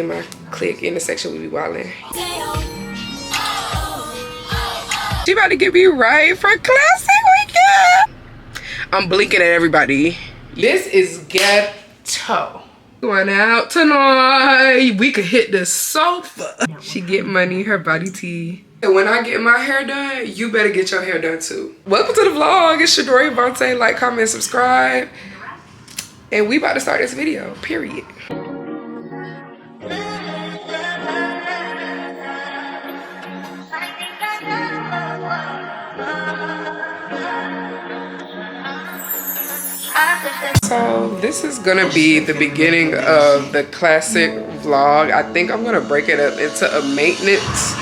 In my clique in the section, we be wildin'. She about to get me right for classic weekend. I'm blinking at everybody. This is ghetto. Going out tonight. We could hit the sofa. She get money, her body tea. And when I get my hair done, you better get your hair done too. Welcome to the vlog. It's Shadori Vontae. Like, comment, subscribe. And we about to start this video, period. So this is gonna be the beginning of the classic vlog. I think I'm gonna break it up into a maintenance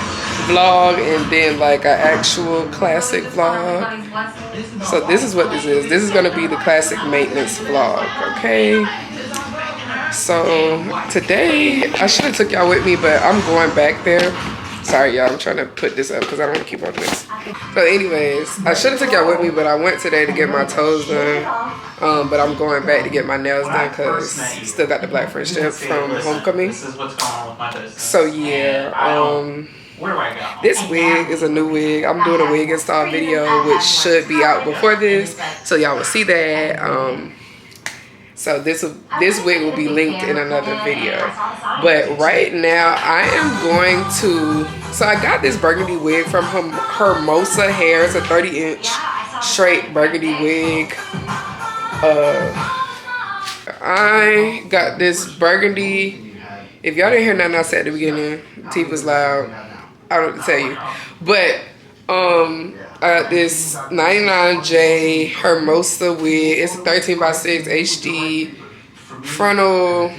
vlog and then like an actual classic vlog. So this is what this is. This is gonna be the classic maintenance vlog, okay? So today, I should have took y'all with me, but I'm going back there. Sorry y'all, I'm trying to put this up because I don't want to keep on this. So anyways, I should have took y'all with me, but I went today to get my toes done. But I'm going back to get my nails done because still got the black French tip from homecoming. So yeah, this wig is a new wig. I'm doing a wig install video, which should be out before this, so y'all will see that. So this wig will be linked in another video. But right now I am going to, so I got this burgundy wig from Hermosa Hair. It's a 30-inch straight burgundy wig. I got this burgundy. If y'all didn't hear nothing I said at the beginning, the TV was loud. I don't know what to tell you. But I got this 99J Hermosa wig. It's a 13x6 HD frontal.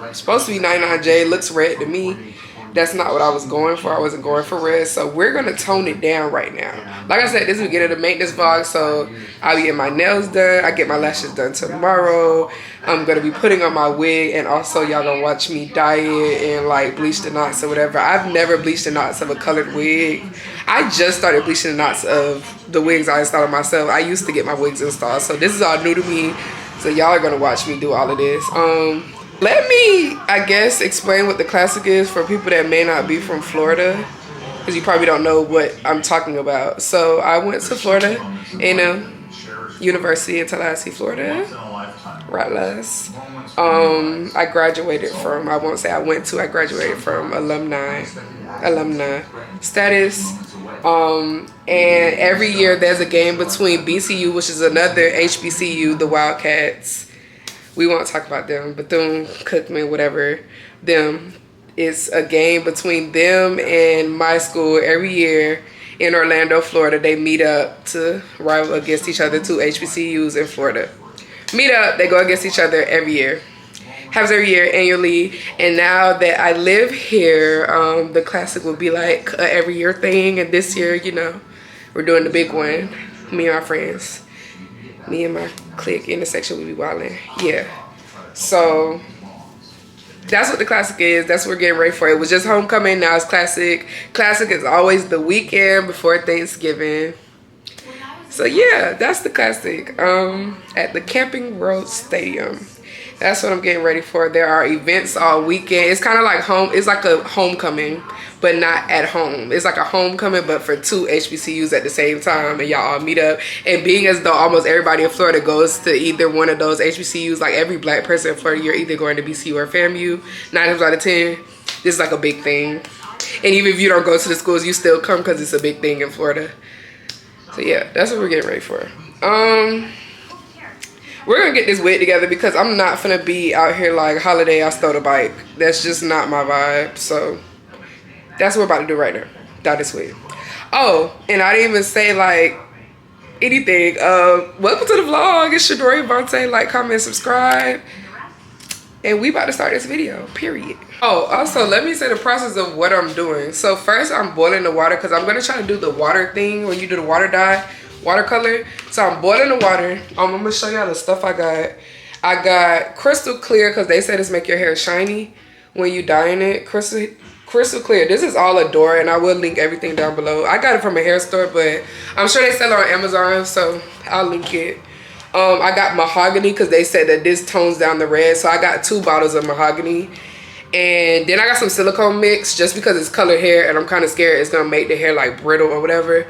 It's supposed to be 99J. Looks red to me. That's not what I was going for. I wasn't going for red. So we're going to tone it down right now. Like I said, this is the beginning of the maintenance vlog. So I'll be getting my nails done. I get my lashes done tomorrow. I'm going to be putting on my wig. And also y'all going to watch me dye it and like bleach the knots or whatever. I've never bleached the knots of a colored wig. I just started bleaching the knots of the wigs I installed myself. I used to get my wigs installed. So this is all new to me. So y'all are going to watch me do all of this. Let me, I guess, explain what the classic is for people that may not be from Florida, because you probably don't know what I'm talking about. So I went to Florida, University in Tallahassee, Florida, Rattler. I graduated from, I won't say I went to, I graduated from alumni status. And every year there's a game between BCU, which is another HBCU, the Wildcats. We won't talk about them, Bethune-Cookman, whatever. Them. It's a game between them and my school every year in Orlando, Florida. They meet up to rival against each other, two HBCUs in Florida. Meet up, they go against each other every year. Happens every year annually. And now that I live here, the classic will be like a every year thing. And this year, you know, we're doing the big one. Me and my friends. Me and my clique in the section, we be wildin'. Yeah. So that's what the classic is. That's what we're getting ready for. It was just homecoming. Now it's classic. Classic is always the weekend before Thanksgiving. So yeah, that's the classic. At the Camping World Stadium. That's what I'm getting ready for. There are events all weekend. It's kind of like home. It's like a homecoming, but not at home. It's like a homecoming, but for two HBCUs at the same time, and y'all all meet up. And being as though almost everybody in Florida goes to either one of those HBCUs, like every black person in Florida, you're either going to BCU or FAMU. 9 times out of 10, this is like a big thing. And even if you don't go to the schools, you still come because it's a big thing in Florida. So yeah, that's what we're getting ready for. We're gonna get this wig together because I'm not finna be out here like holiday I stole the bike. That's just not my vibe. So that's what we're about to do right now. Dye this wig. Oh, and I didn't even say like anything. Welcome to the vlog. It's Shadori Vontae. Like, comment, subscribe. And we about to start this video, period. Oh, also let me say the process of what I'm doing. So first I'm boiling the water because I'm gonna try to do the water thing when you do the water dye. Watercolor. So I'm boiling the water. I'm gonna show y'all the stuff I got. I got crystal clear because they say this make your hair shiny when you dyeing it. Crystal clear. This is all Adore, and I will link everything down below. I got it from a hair store, but I'm sure they sell it on Amazon, so I'll link it. I got mahogany because they said that this tones down the red, so I got 2 bottles of mahogany. And then I got some silicone mix just because it's colored hair and I'm kind of scared it's gonna make the hair like brittle or whatever.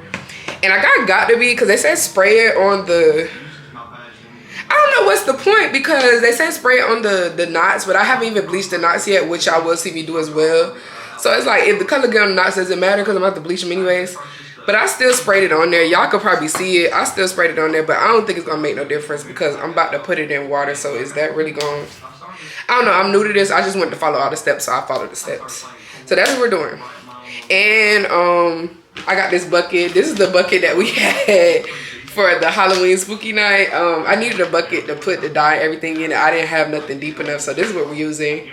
And I got to be, because they said spray it on the, I don't know what's the point, because they said spray it on the knots, but I haven't even bleached the knots yet, which y'all will see me do as well. So it's like, if the color get on the knots, doesn't matter because I'm about to bleach them anyways. But I still sprayed it on there. Y'all could probably see it. I still sprayed it on there, but I don't think it's gonna make no difference because I'm about to put it in water. So is that really going? I don't know. I'm new to this. I just wanted to follow all the steps, so I followed the steps. So that's what we're doing. And I got this bucket. This is the bucket that we had for the Halloween spooky night. I needed a bucket to put the dye and everything in it. I didn't have nothing deep enough, so this is what we're using.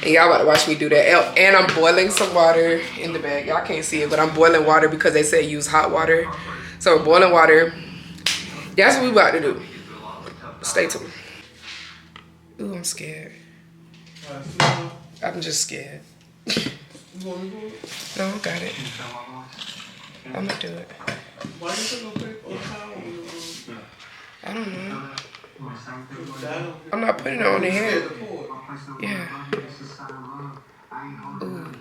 And y'all about to watch me do that. And I'm boiling some water in the bag. Y'all can't see it, but I'm boiling water because they say use hot water. So we're boiling water. That's what we about to do. Stay tuned. Ooh, I'm scared. I'm just scared. No, I got it. I'm gonna do it. Why you gonna put it on top? I don't know. I'm not putting it on the head. Yeah. Ooh.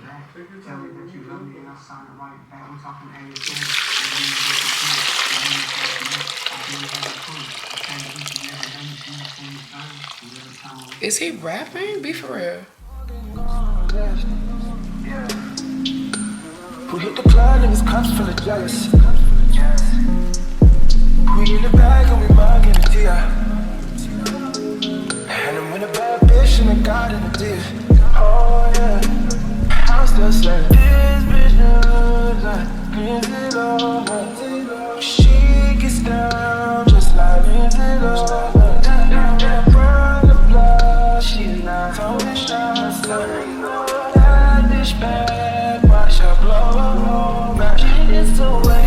Is he rapping? Be for real. We hit the club and his cups full of jealous. We in the bag and we mugging the deal. And I'm in a bad bitch and I got in the deal. Oh yeah, I'm still saying this bitch knows like Lindsay Lohan. She gets down just like Lindsay Lohan. Burn the blood, she's not throwing shots. That bitch bad, watch her blow. Now it's away.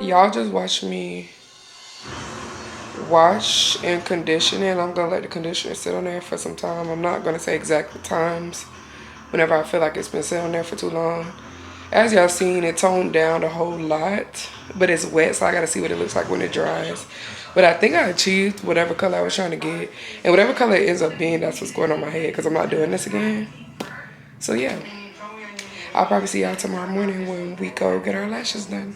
Y'all just watch me wash and condition it. I'm gonna let the conditioner sit on there for some time. I'm not gonna say exact times whenever I feel like it's been sitting on there for too long. As y'all seen, it toned down a whole lot, but it's wet, so I gotta see what it looks like when it dries. But I think I achieved whatever color I was trying to get, and whatever color it ends up being, that's what's going on my head, because I'm not doing this again. So yeah, I'll probably see y'all tomorrow morning when we go get our lashes done.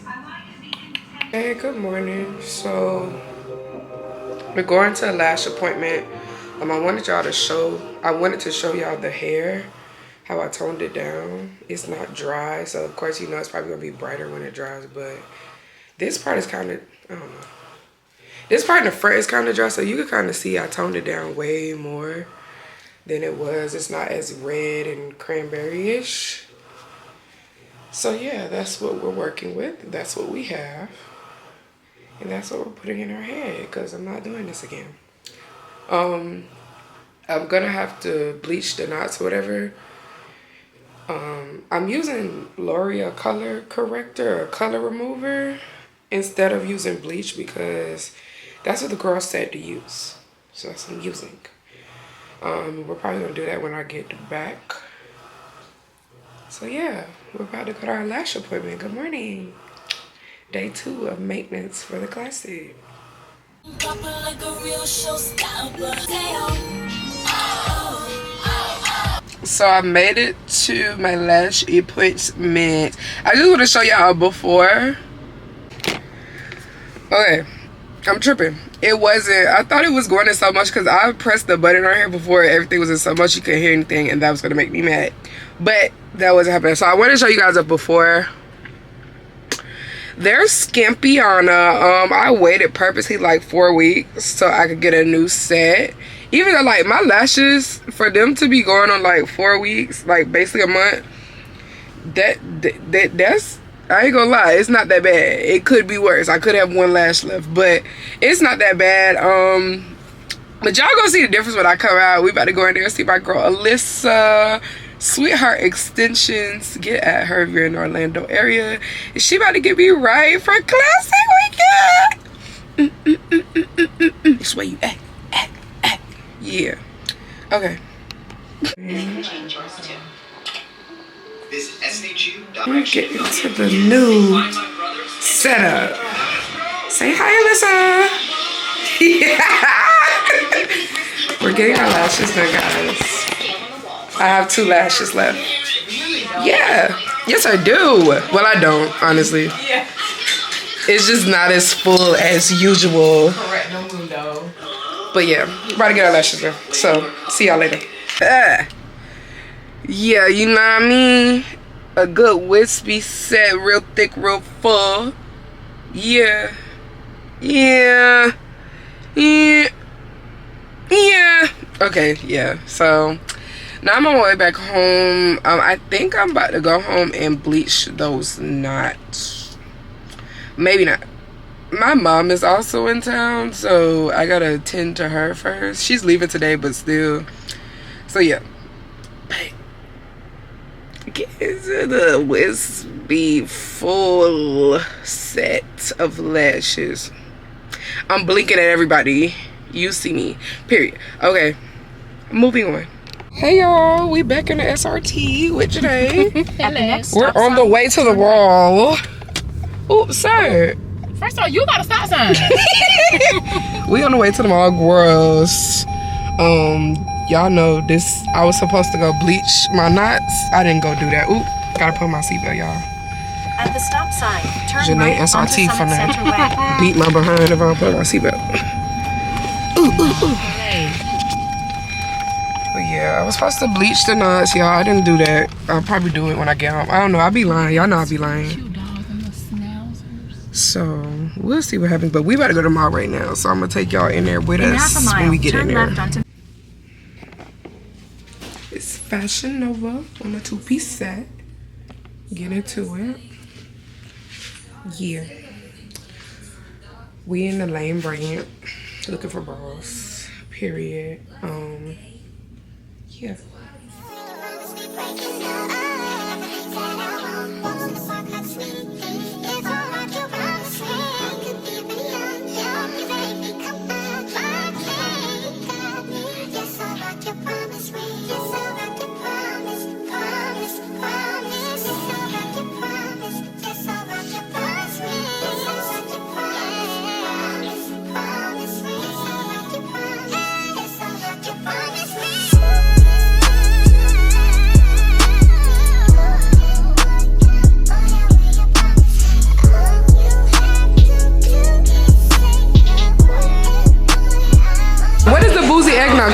Hey, good morning. So we're going to a lash appointment. I wanted to show y'all the hair, how I toned it down. It's not dry, so of course you know it's probably gonna be brighter when it dries, but this part is kind of, I don't know. This part in the front is kind of dry, so you can kind of see I toned it down way more than it was. It's not as red and cranberry-ish. So yeah, that's what we're working with. That's what we have. And that's what we're putting in our head, because I'm not doing this again. I'm gonna have to bleach the knots or whatever. I'm using L'Oreal color corrector or color remover instead of using bleach because that's what the girl said to use. So that's what I'm using. We're probably gonna do that when I get back. So yeah, we're about to go to our lash appointment. Good morning. Day 2 of maintenance for the classic. So I made it to my lash appointment. I just want to show y'all before. Okay, I'm tripping. It wasn't, I thought it was going in so much because I pressed the button on here before everything was in so much you couldn't hear anything, and that was going to make me mad. But that wasn't happening. So I want to show you guys a before. They're skimpy on I waited purposely like 4 weeks so I could get a new set. Even though like my lashes, for them to be going on like 4 weeks, like basically a month, that's, I ain't gonna lie, it's not that bad. It could be worse. I could have one lash left, but it's not that bad. But y'all gonna see the difference when I come out. We about to go in there and see my girl Alyssa, Sweetheart Extensions. Get at her if you're in the Orlando area. And she about to get me right for classic weekend. It's where you at. Yeah. Okay. We're getting to the new setup. Say hi, Alyssa. Yeah. We're getting our lashes done, guys. I have 2 lashes left. Yeah. Yes, I do. Well, I don't, honestly. Yeah. It's just not as full as usual. Correct, no mundo. But yeah, we're about to get our lashes done. So, see y'all later. Yeah, you know what I mean? A good wispy set, real thick, real full. Yeah. Yeah. Yeah. Yeah. Okay, yeah. So, now I'm on my way back home. I think I'm about to go home and bleach those knots. Maybe not. My mom is also in town, so I gotta attend to her first. She's leaving today, but still. So yeah. Get into the wispy full set of lashes. I'm blinking at everybody. You see me. Period. Okay. Moving on. Hey y'all, we back in the SRT with Janae. We're on the way to the wall. Oops, sir. First of all, you got a stop sign. We on the way to the mall, gross. Y'all know this. I was supposed to go bleach my knots. I didn't go do that. Oop, gotta put my seatbelt, y'all. At the stop sign, turn Janae right onto SRT Summit finna Center Way. beat my behind if I don't put my seatbelt. Ooh, ooh, ooh. But yeah, I was supposed to bleach the knots, y'all. I didn't do that. I'll probably do it when I get home. I don't know. I'll be lying. Y'all know I'll be lying. So we'll see what happens. But we about to go to the mall right now. So I'm gonna take y'all in there with us when we get in there. It's Fashion Nova on a 2-piece set. Get into it. Yeah. We in the Lane brand looking for bras. Period. Yeah.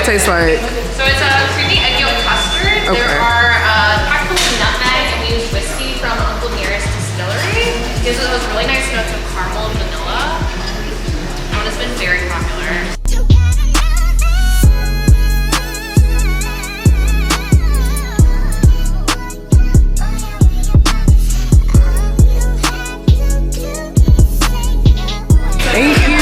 Tastes like? So it's a creamy egg yolk custard. Okay. There are packed full of nutmeg, and we use whiskey from Uncle Nearest Distillery. Gives it those really nice notes of caramel and vanilla. And it's been very popular. Thank you.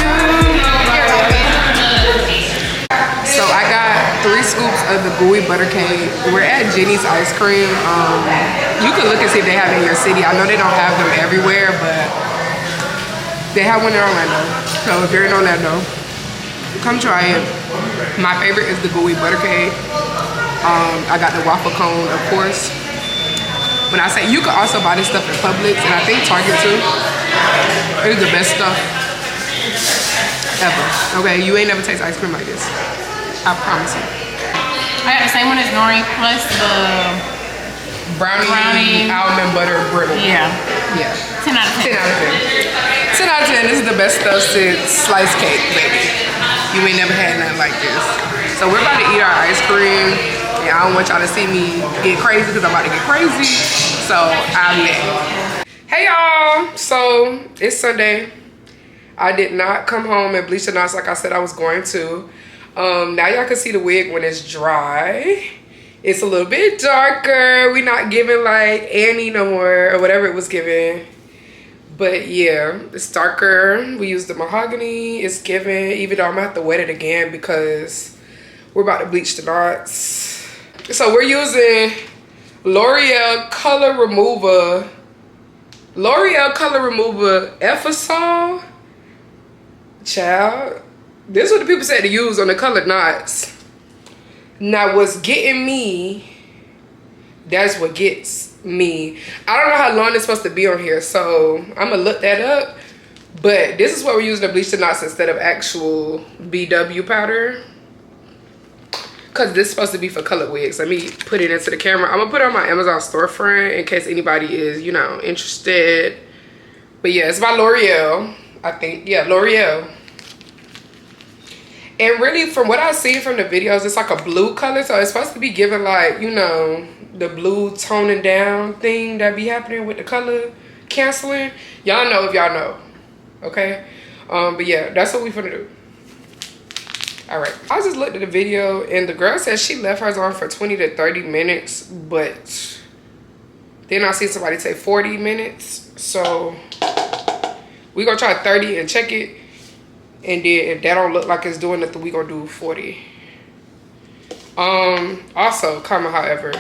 So I got 3 scoops of the gooey butter cake. We're at Jenny's Ice Cream. You can look and see if they have it in your city. I know they don't have them everywhere, but they have one in Orlando. So if you're in Orlando, come try it. My favorite is the gooey butter cake. I got the waffle cone, of course. When I say, you can also buy this stuff at Publix, and I think Target too. It's the best stuff. Ever. Okay, you ain't never taste ice cream like this. I promise you. I got the same one as Nori plus the Brownie almond butter brittle. yeah. Yeah. 10 out of 10. 10 out of 10. 10 out of 10. This is the best stuff since sliced cake, baby. You ain't never had nothing like this. So we're about to eat our ice cream. And I don't want y'all to see me get crazy because I'm about to get crazy. So I'll be back. Hey y'all. So it's Sunday. I did not come home and bleach the knots like I said I was going to. Now y'all can see the wig when it's dry. It's a little bit darker. We not giving like Annie no more or whatever it was giving. But yeah, it's darker. We used the mahogany. It's giving, even though I'm gonna have to wet it again because we're about to bleach the knots. So we're using L'Oreal Color Remover. L'Oreal Color Remover Effasol. Child. This is what the people said to use on the colored knots. Now what's getting me, that's what gets me. I don't know how long it's supposed to be on here, so I'm gonna look that up. But this is what we're using to bleach the knots instead of actual BW powder. Cause this is supposed to be for colored wigs. Let me put it into the camera. I'm gonna put it on my Amazon storefront in case anybody is, you know, interested. But yeah, it's by L'Oreal, I think. Yeah, L'Oreal. And really, from what I've seen from the videos, it's like a blue color. So it's supposed to be giving like, you know, the blue toning down thing that be happening with the color canceling. Y'all know if y'all know. Okay? But yeah, that's what we finna do. All right. I just looked at the video and the girl said she left hers on for 20 to 30 minutes. But then I see somebody say 40 minutes. So we gonna try 30 and check it. And then if that don't look like it's doing nothing, we gonna do 40. Also, comment, however,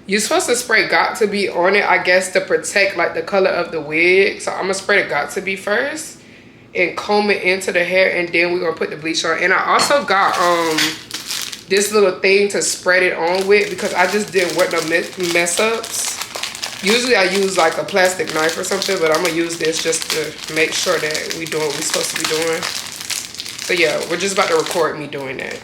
you're supposed to spray got to be on it, I guess, to protect like the color of the wig. So I'm gonna spray the got to be first and comb it into the hair, and then we're gonna put the bleach on. And I also got this little thing to spread it on with because I just didn't want no mess ups. Usually I use like a plastic knife or something, but I'm gonna use this just to make sure that we doing what we're supposed to be doing. So yeah, we're just about to record me doing that.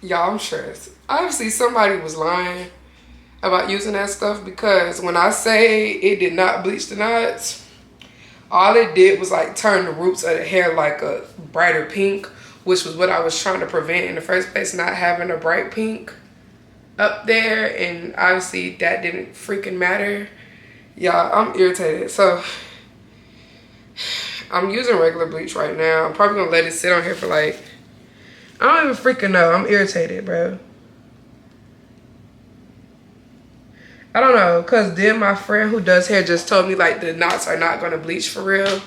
Y'all, I'm stressed. Obviously, somebody was lying about using that stuff because when I say it did not bleach the knots, all it did was like turn the roots of the hair like a brighter pink, which was what I was trying to prevent in the first place, not having a bright pink up there. And obviously, that didn't freaking matter. Y'all, I'm irritated. So I'm using regular bleach right now. I'm probably gonna let it sit on here for like, I don't even freaking know. I'm irritated, bro. I don't know, because then my friend who does hair just told me, like, the knots are not going to bleach for real.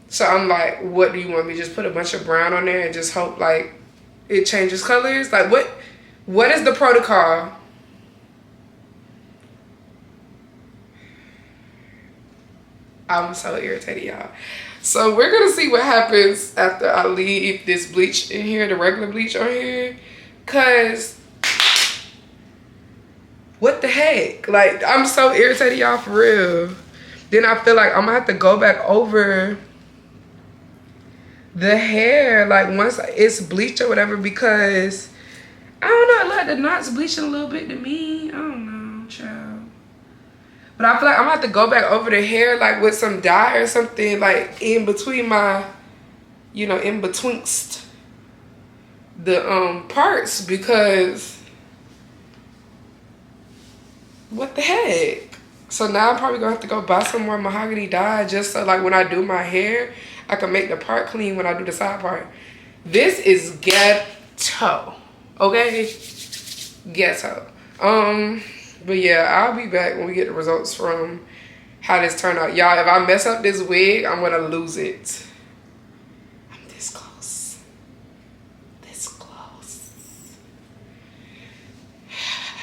So I'm like, what do you want me to just put a bunch of brown on there and just hope, like, it changes colors? Like, what is the protocol? I'm so irritated, y'all. So we're gonna see what happens after I leave this bleach in here, the regular bleach on here. Cause what the heck? Like, I'm so irritated, y'all, for real. Then I feel like I'm gonna have to go back over the hair, like once it's bleached or whatever, because I don't know, like the knots bleaching a little bit to me. I don't know, child. But I feel like I'm gonna have to go back over the hair like with some dye or something, like in between my, you know, in betwixt the parts, because what the heck? So now I'm probably gonna have to go buy some more mahogany dye just so like when I do my hair, I can make the part clean when I do the side part. This is ghetto, okay? Ghetto. But yeah, I'll be back when we get the results from how this turned out. Y'all, if I mess up this wig, I'm gonna lose it. I'm this close. This close.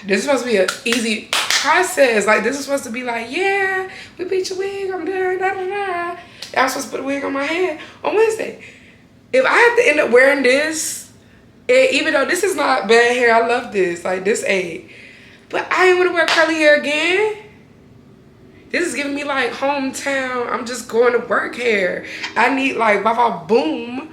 This is supposed to be an easy process. Like, this is supposed to be like, yeah, we beat your wig, I'm done, da da da. I was supposed to put a wig on my head on Wednesday. If I have to end up wearing this, even though this is not bad hair, I love this. Like, this ain't. But I ain't want to wear curly hair again. This is giving me like hometown, I'm just going to work hair. I need like baba boom.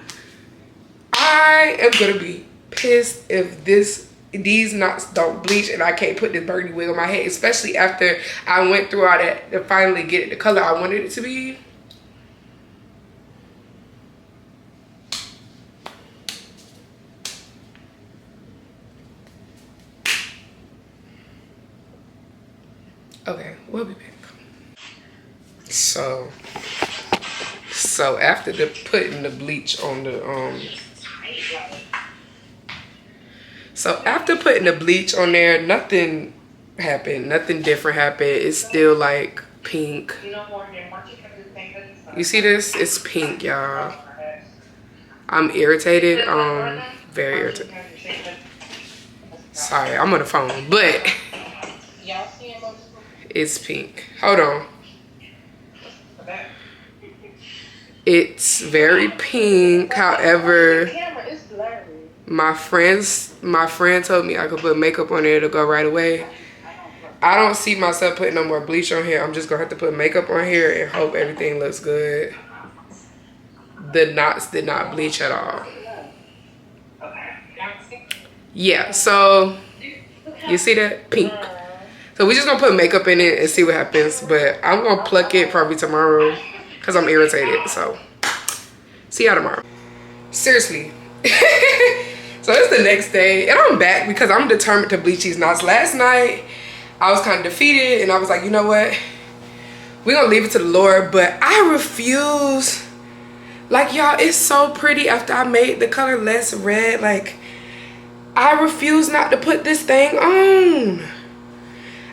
I am gonna be pissed if these knots don't bleach and I can't put this burgundy wig on my head, especially after I went through all that to finally get it the color I wanted it to be. Okay, we'll be back. So after putting the bleach on the after putting the bleach on there, nothing happened. Nothing different happened. It's still like pink. You see this? It's pink, y'all. I'm irritated. Very irritated. Sorry, I'm on the phone, but it's pink. Hold on. It's very pink. However, my friend told me I could put makeup on there to go right away. I don't see myself putting no more bleach on here. I'm just gonna have to put makeup on here and hope everything looks good. The knots did not bleach at all. Yeah, so you see that? Pink. So we just gonna put makeup in it and see what happens. But I'm gonna pluck it probably tomorrow because I'm irritated. So see y'all tomorrow. Seriously. So it's the next day and I'm back because I'm determined to bleach these knots. Last night I was kind of defeated and I was like, you know what? We're gonna leave it to the Lord, but I refuse. Like, y'all, it's so pretty after I made the color less red. Like, I refuse not to put this thing on.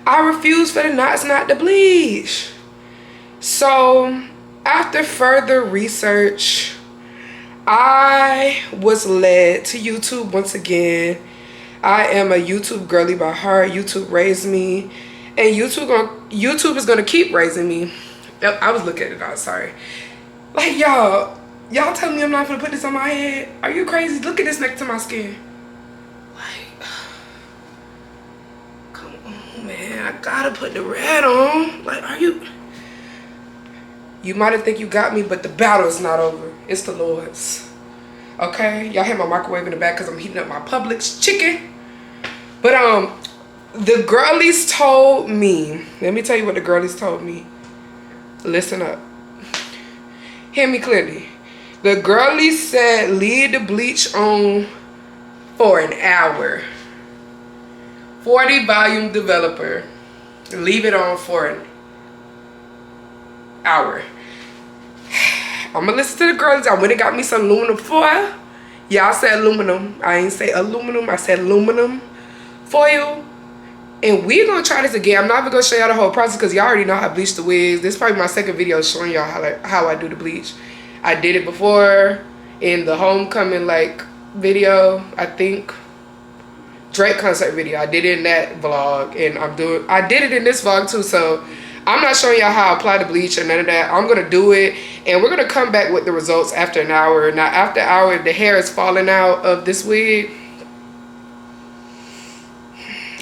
I refuse for the knots not to bleach. So after further research, I was led to YouTube once again. I am a YouTube girly by heart. YouTube raised me, and YouTube is gonna keep raising me. I was looking at it out, sorry. Like, y'all telling me I'm not gonna put this on my head? Are you crazy? Look at this next to my skin. Like, come on, man, I gotta put the red on. Like, you might have think you got me, but the battle is not over. It's the Lord's. Okay, y'all hear my microwave in the back because I'm heating up my Publix chicken. But the girlies told me, let me tell you what the girlies told me. Listen up. Hear me clearly. The girlies said leave the bleach on for an hour. 40 volume developer. Leave it on for an hour. I'm gonna listen to the girls. I went and got me some aluminum foil. Y'all said aluminum. I ain't say aluminum. I said aluminum foil. And we're gonna try this again. I'm not even gonna show y'all the whole process because y'all already know how I bleach the wigs. This is probably my second video showing y'all how I do the bleach. I did it before in the homecoming video, I think. Drake concert video. I did it in that vlog, and I did it in this vlog too. So I'm not showing y'all how I apply the bleach or none of that. I'm gonna do it, and we're gonna come back with the results after an hour. Now, after an hour, the hair is falling out of this wig.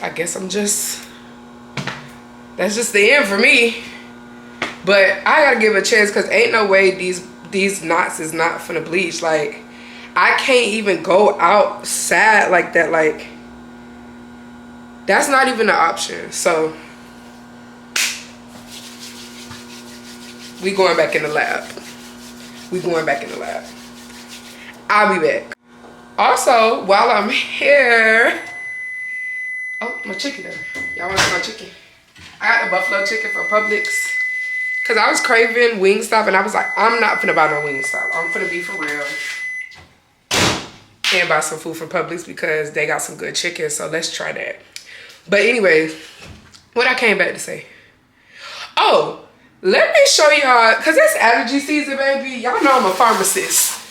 I guess that's just the end for me. But I gotta give it a chance because ain't no way these knots is not finna bleach. Like, I can't even go outside like that. Like, that's not even an option. So we going back in the lab. I'll be back. Also, while I'm here, oh, my chicken there. Y'all want to see my chicken? I got the buffalo chicken from Publix. Cause I was craving Wingstop and I was like, I'm not finna buy no Wingstop. I'm finna be for real. And buy some food from Publix because they got some good chicken. So let's try that. But anyway, what I came back to say. Oh, let me show y'all, cause it's allergy season, baby. Y'all know I'm a pharmacist.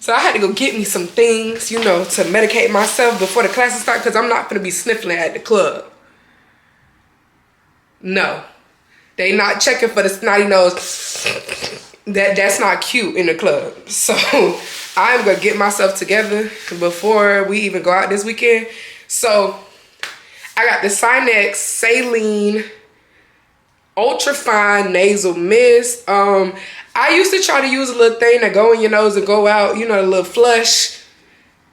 So I had to go get me some things, you know, to medicate myself before the classes start, cause I'm not gonna be sniffling at the club. No. They not checking for the snotty nose. That's not cute in the club. So I'm gonna get myself together before we even go out this weekend. So I got the Sinex Saline Ultra Fine Nasal Mist. I used to try to use a little thing that go in your nose and go out, you know, a little flush.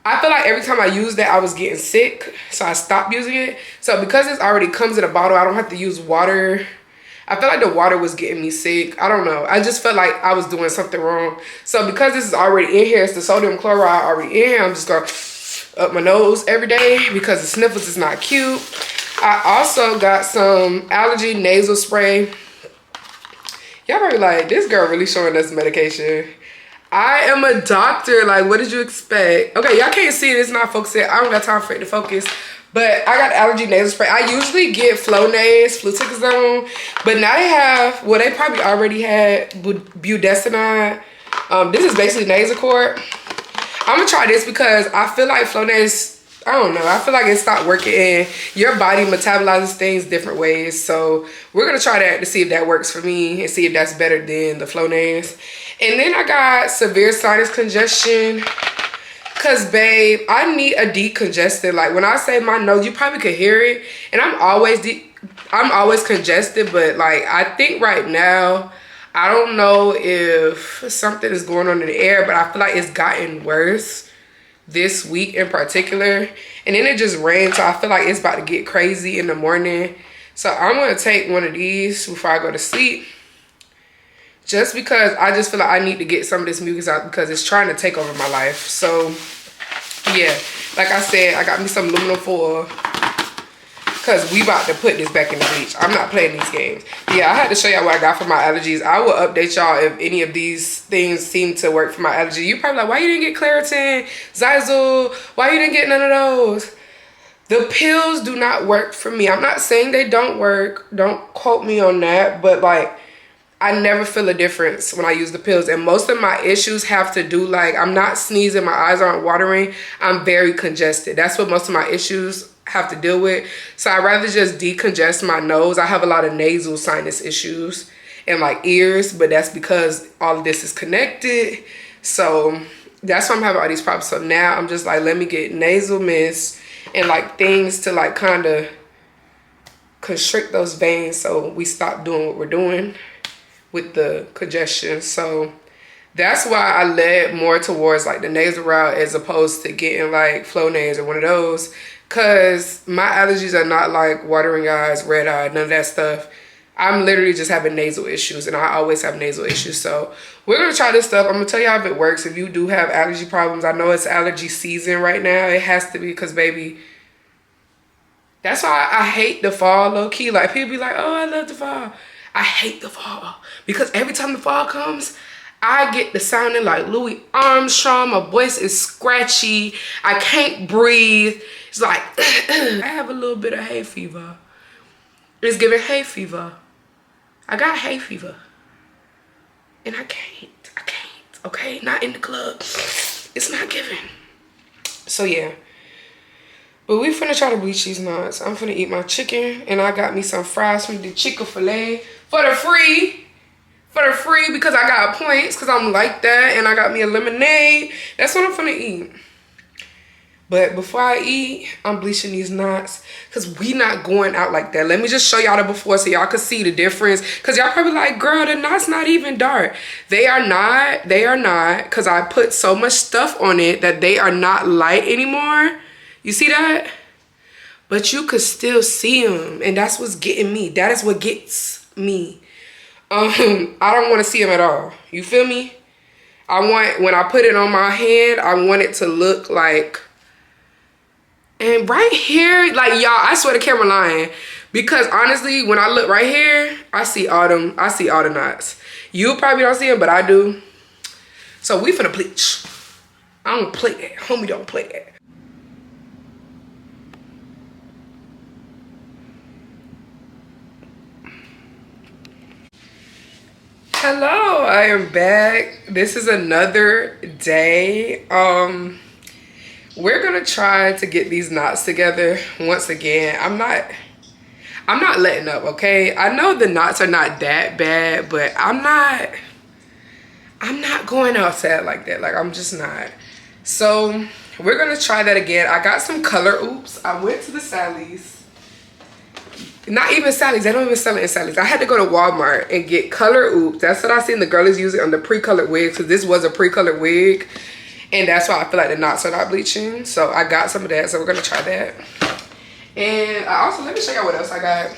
I feel like every time I used that, I was getting sick. So I stopped using it. So because it already comes in a bottle, I don't have to use water. I feel like the water was getting me sick. I don't know. I just felt like I was doing something wrong. So because this is already in here, it's the sodium chloride already in here, I'm just going up my nose every day because the sniffles is not cute. I also got some allergy nasal spray. Y'all probably like, this girl really showing us medication. I am a doctor. Like, what did you expect? Okay, y'all can't see it. It's not focusing. I don't got time for it to focus. But I got allergy nasal spray. I usually get Flonase, fluticasone. But now they have, well, they probably already had budesonide. This is basically Nasacort. I'm going to try this because I feel like Flonase, I don't know. I feel like it stopped working and your body metabolizes things different ways. So we're going to try that to see if that works for me and see if that's better than the Flonase. And then I got severe sinus congestion. Cause babe, I need a decongestant. Like when I say my nose, you probably could hear it. And I'm always congested, but like I think right now, I don't know if something is going on in the air, but I feel like it's gotten worse this week in particular. And then it just rained, so I feel like it's about to get crazy in the morning. So I'm gonna take one of these before I go to sleep. Just because I just feel like I need to get some of this mucus out because it's trying to take over my life. So, yeah. Like I said, I got me some aluminum foil because we about to put this back in the bleach. I'm not playing these games. Yeah, I had to show y'all what I got for my allergies. I will update y'all if any of these things seem to work for my allergy. You probably like, why you didn't get Claritin, Zyzol? Why you didn't get none of those? The pills do not work for me. I'm not saying they don't work. Don't quote me on that. But like, I never feel a difference when I use the pills. And most of my issues have to do, like, I'm not sneezing, my eyes aren't watering. I'm very congested. That's what most of my issues have to deal with. So I'd rather just decongest my nose. I have a lot of nasal sinus issues and like ears, but that's because all of this is connected. So that's why I'm having all these problems. So now I'm just like, let me get nasal mist and like things to like kind of constrict those veins so we stop doing what we're doing with the congestion. So that's why I led more towards like the nasal route as opposed to getting like Flonase or one of those, because my allergies are not like watering eyes, red eye, none of that stuff. I'm literally just having nasal issues, and I always have nasal issues. So we're gonna try this stuff. I'm gonna tell y'all if it works. If you do have allergy problems, I know it's allergy season right now. It has to be, because baby, that's why I hate the fall, low key. Like people be like, oh, I love the fall. I hate the fall because every time the fall comes, I get the sounding like Louis Armstrong. My voice is scratchy. I can't breathe. It's like, I have a little bit of hay fever. It's giving hay fever. I got hay fever. And I can't, okay? Not in the club. It's not giving. So yeah. But we finna try to bleach these nuts. I'm finna eat my chicken, and I got me some fries from the Chick-fil-A for the free. Because I got points, because I'm like that, and I got me a lemonade. That's what I'm finna eat. But before I eat, I'm bleaching these knots because we not going out like that. Let me just show y'all the before so y'all can see the difference. Because y'all probably like, girl, the knots not even dark. They are not. Because I put so much stuff on it that they are not light anymore. You see that? But you could still see them. And that's what's getting me. That is what gets me. I don't want to see them at all. You feel me? When I put it on my hand, I want it to look like And right here, like y'all, I swear the camera lying. Because honestly, when I look right here, I see all the knots. You probably don't see them, but I do. So we finna bleach. I don't play that. Homie don't play that. Hello, I am back. This is another day. We're gonna try to get these knots together once again. I'm not letting up, okay? I know the knots are not that bad, but I'm not going outside like that. Like, I'm just not. So we're gonna try that again. I got some color oops. I went to the Sally's. Not even Sally's. They don't even sell it in Sally's. I had to go to Walmart and get color oops. That's what I seen the girlies use it on the pre-colored wigs, because this was a pre-colored wig. And that's why I feel like the knots are not bleaching. So I got some of that. So we're going to try that. And I also, let me show y'all what else I got.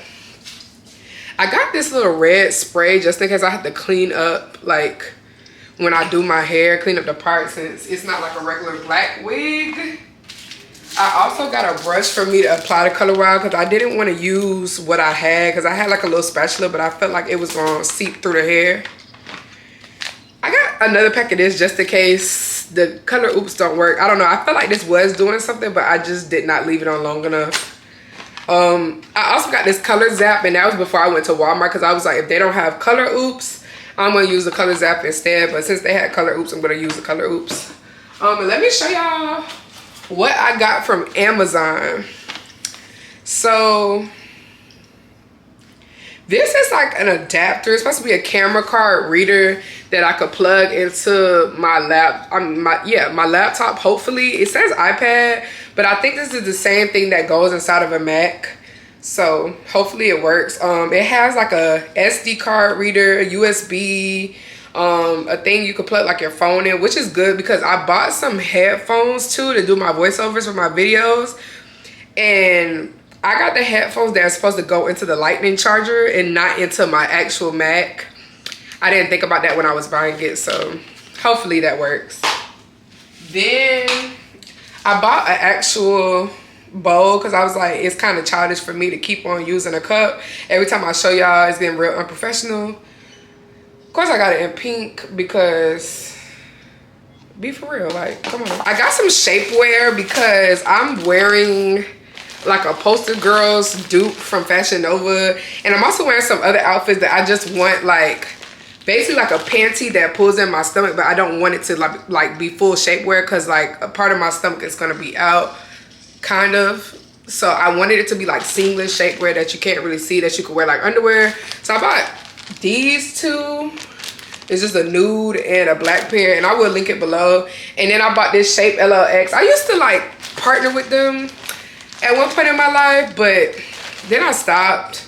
I got this little red spray just in case I have to clean up, like, when I do my hair, clean up the parts, since it's not like a regular black wig. I also got a brush for me to apply the color wow, because I didn't want to use what I had, because I had like a little spatula, but I felt like it was going to seep through the hair. I got another pack of this just in case the color oops don't work. I don't know. I felt like this was doing something, but I just did not leave it on long enough. I also got this color zap, and that was before I went to Walmart, because I was like, if they don't have color oops, I'm going to use the color zap instead. But since they had color oops, I'm going to use the color oops. And let me show y'all what I got from Amazon. So this is like an adapter. It's supposed to be a camera card reader that I could plug into my my laptop. Hopefully, it says iPad, but I think this is the same thing that goes inside of a Mac. So hopefully it works. It has like a SD card reader, a USB, a thing you could plug like your phone in, which is good because I bought some headphones too to do my voiceovers for my videos. And I got the headphones that are supposed to go into the lightning charger and not into my actual Mac. I didn't think about that when I was buying it, so hopefully that works. Then I bought an actual bowl because I was like, it's kind of childish for me to keep on using a cup. Every time I show y'all, it's getting real unprofessional. Of course, I got it in pink because, be for real, like, come on. I got some shapewear because I'm wearing like a Poster Girls dupe from Fashion Nova. And I'm also wearing some other outfits that I just want, like, basically like a panty that pulls in my stomach, but I don't want it to like be full shapewear because like a part of my stomach is gonna be out, kind of. So I wanted it to be like seamless shapewear that you can't really see, that you could wear like underwear. So I bought these two. It's just a nude and a black pair, and I will link it below. And then I bought this Shape LLX. I used to like partner with them at one point in my life, but then I stopped.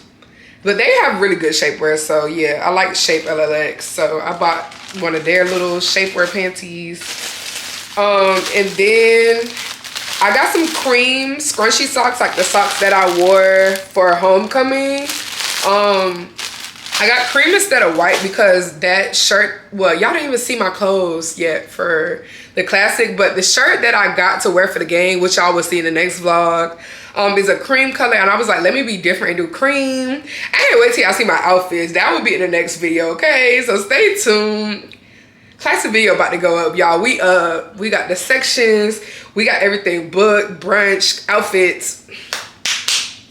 But they have really good shapewear, so yeah, I like Shape LLX. So I bought one of their little shapewear panties. And then I got some cream scrunchy socks, like the socks that I wore for homecoming. I got cream instead of white because that shirt, well, y'all didn't even see my clothes yet for the classic, but the shirt that I got to wear for the game, which y'all will see in the next vlog, is a cream color, and I was like, let me be different and do cream. I can't wait till y'all see my outfits. That will be in the next video, okay? So stay tuned. Classic video about to go up, y'all. We got the sections, we got everything booked, brunch, outfits.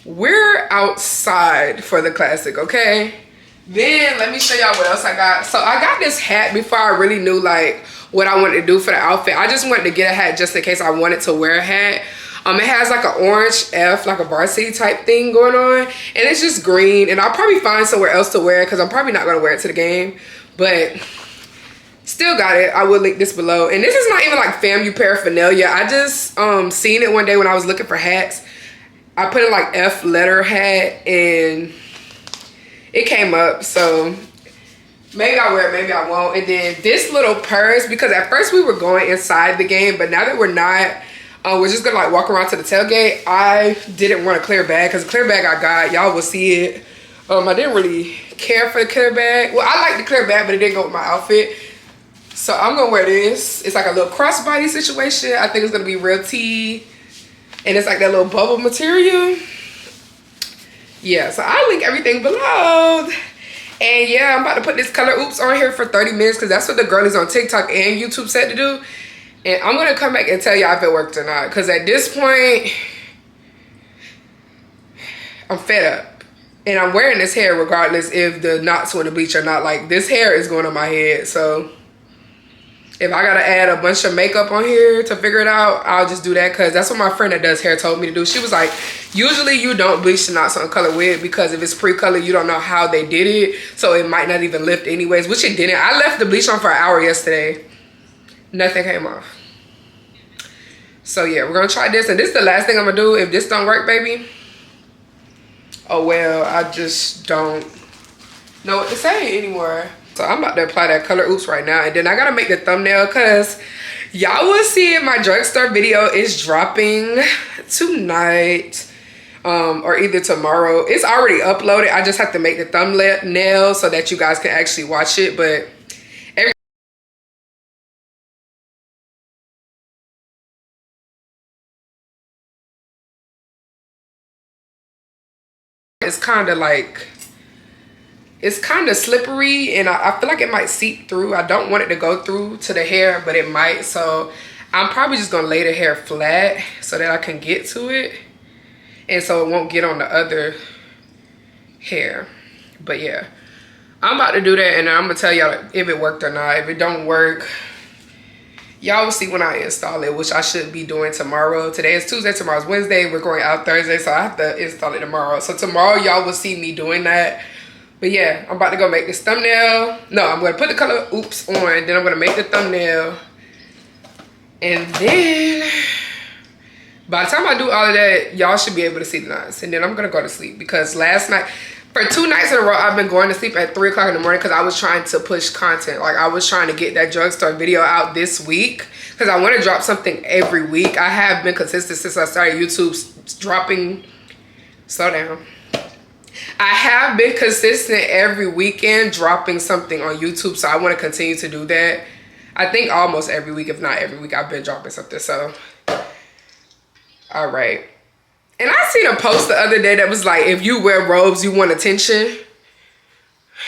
We're outside for the classic, okay? Then let me show y'all what else I got. So I got this hat before I really knew like what I wanted to do for the outfit. I just wanted to get a hat just in case I wanted to wear a hat. It has like an orange F, like a varsity type thing going on, and it's just green, and I'll probably find somewhere else to wear it because I'm probably not gonna wear it to the game, but still got it. I will link this below. And this is not even like FAMU paraphernalia. I just seen it one day when I was looking for hats. I put in like F letter hat and it came up, so maybe I'll wear it, maybe I won't. And then this little purse, because at first we were going inside the game, but now that we're not, we're just gonna like walk around to the tailgate. I didn't want a clear bag because the clear bag I got, y'all will see it. I didn't really care for the clear bag. Well, I like the clear bag, but it didn't go with my outfit. So I'm gonna wear this. It's like a little crossbody situation. I think it's gonna be real tea. And it's like that little bubble material. Yeah, so I'll link everything below. And yeah, I'm about to put this color oops on here for 30 minutes because that's what the girlies on TikTok and YouTube said to do. And I'm going to come back and tell y'all if it worked or not. Because at this point, I'm fed up. And I'm wearing this hair regardless if the knots want to bleach or not. Like, this hair is going on my head. So if I got to add a bunch of makeup on here to figure it out, I'll just do that. Because that's what my friend that does hair told me to do. She was like, usually you don't bleach the knots on color wig because if it's pre-colored, you don't know how they did it. So it might not even lift anyways, which it didn't. I left the bleach on for an hour yesterday. Nothing came off. So yeah, we're going to try this. And this is the last thing I'm going to do. If this don't work, baby, oh well, I just don't know what to say anymore. So I'm about to apply that color oops right now. And then I got to make the thumbnail because y'all will see it. My drugstore video is dropping tonight. Or either tomorrow. It's already uploaded. I just have to make the thumbnail so that you guys can actually watch it. But it's kind of like, it's kind of slippery and I feel like it might seep through. I don't want it to go through to the hair, but it might. So I'm probably just gonna lay the hair flat so that I can get to it. And so it won't get on the other hair. But yeah, I'm about to do that and I'm gonna tell y'all if it worked or not. If it don't work, y'all will see when I install it, which I should be doing tomorrow. Today is Tuesday, tomorrow's Wednesday. We're going out Thursday, so I have to install it tomorrow. So tomorrow y'all will see me doing that. But yeah, I'm about to go make this thumbnail. No, I'm gonna put the color oops on, then I'm gonna make the thumbnail. And then by the time I do all of that, y'all should be able to see the knots. And then I'm gonna go to sleep because last night, for 2 nights in a row, I've been going to sleep at 3 o'clock in the morning because I was trying to push content. Like, I was trying to get that drugstore video out this week because I want to drop something every week. I have been consistent since I started YouTube dropping. Slow down. I have been consistent every weekend dropping something on YouTube, so I want to continue to do that. I think almost every week, if not every week, I've been dropping something. So, all right. And I seen a post the other day that was like, if you wear robes, you want attention.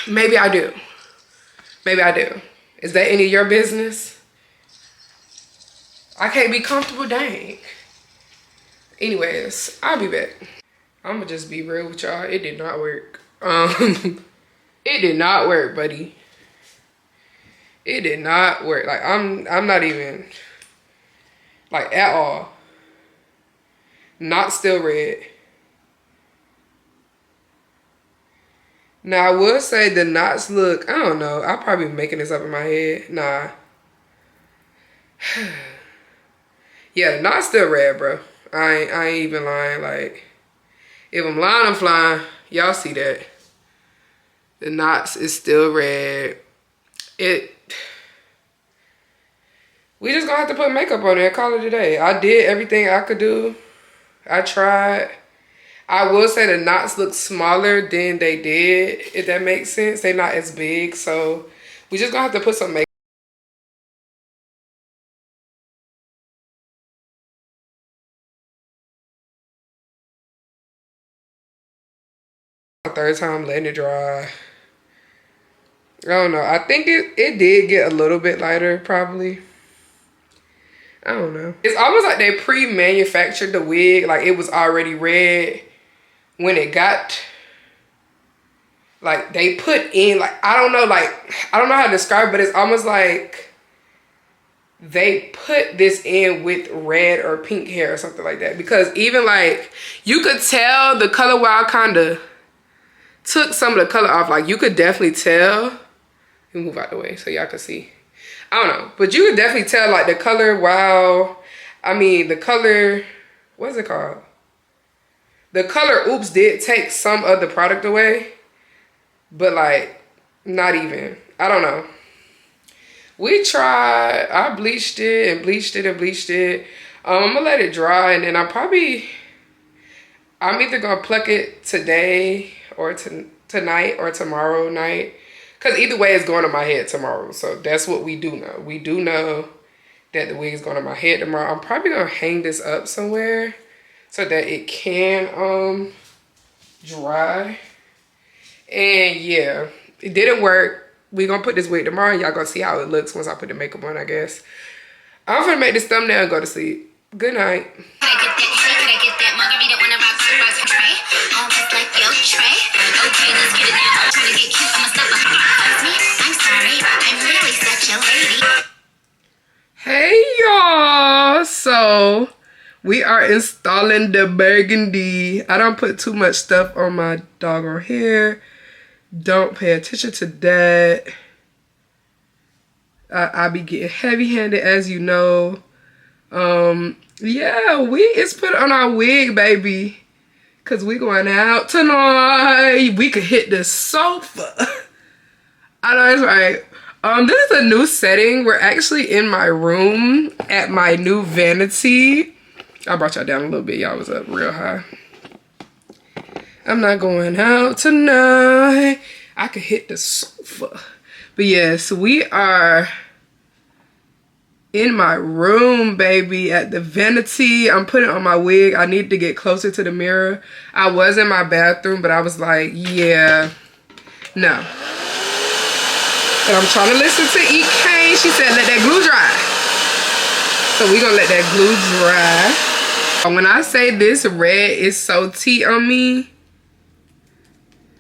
Maybe I do. Maybe I do. Is that any of your business? I can't be comfortable, dang. Anyways, I'll be back. I'm gonna just be real with y'all. It did not work. It did not work, buddy. It did not work. Like, I'm not even, like, at all. Not still red. Now, I would say the knots look, I don't know. I'm probably making this up in my head. Nah. Yeah, the knots still red, bro. I ain't even lying. Like, if I'm lying, I'm flying. Y'all see that. The knots is still red. We just gonna have to put makeup on it and call it a day. I did everything I could do. I tried. I will say the knots look smaller than they did, if that makes sense. They're not as big, so we just gonna have to put some makeup. Third time letting it dry. I don't know. I think it did get a little bit lighter, probably. I don't know. It's almost like they pre-manufactured the wig. Like, it was already red when it got, like, they put in, like, I don't know how to describe it, but it's almost like they put this in with red or pink hair or something like that. Because even, like, you could tell the color wild kind of took some of the color off. Like, you could definitely tell. Let me move out the way so y'all can see. I don't know, but you could definitely tell, like, the color, wow. I mean, the color, what is it called? The color oops did take some of the product away, but, like, not even. I don't know. We tried. I bleached it and bleached it and bleached it. I'm gonna let it dry, and then I'm either gonna pluck it today or tonight or tomorrow night. Because either way, it's going on my head tomorrow. So that's what we do know. We do know that the wig is going on my head tomorrow. I'm probably going to hang this up somewhere. so that it can dry. And yeah, it didn't work. We gonna put this wig tomorrow. Y'all gonna see how it looks once I put the makeup on, I guess. I'm gonna make this thumbnail and go to sleep. Good night. Hey y'all, so we are installing the burgundy. I don't put too much stuff on my doggone hair. Don't pay attention to that. I be getting heavy-handed, as you know. Yeah, it's put on our wig, baby, cause we going out tonight. We could hit the sofa. I know that's right. This is a new setting. We're actually in my room at my new vanity. I brought y'all down a little bit. Y'all was up real high. I'm not going out tonight. I could hit the sofa. But yes, we are in my room, baby, at the vanity. I'm putting on my wig. I need to get closer to the mirror. I was in my bathroom, but I was like, yeah, no. But I'm trying to listen to EK. She said, let that glue dry. So we gonna let that glue dry. When I say this red is so tea on me,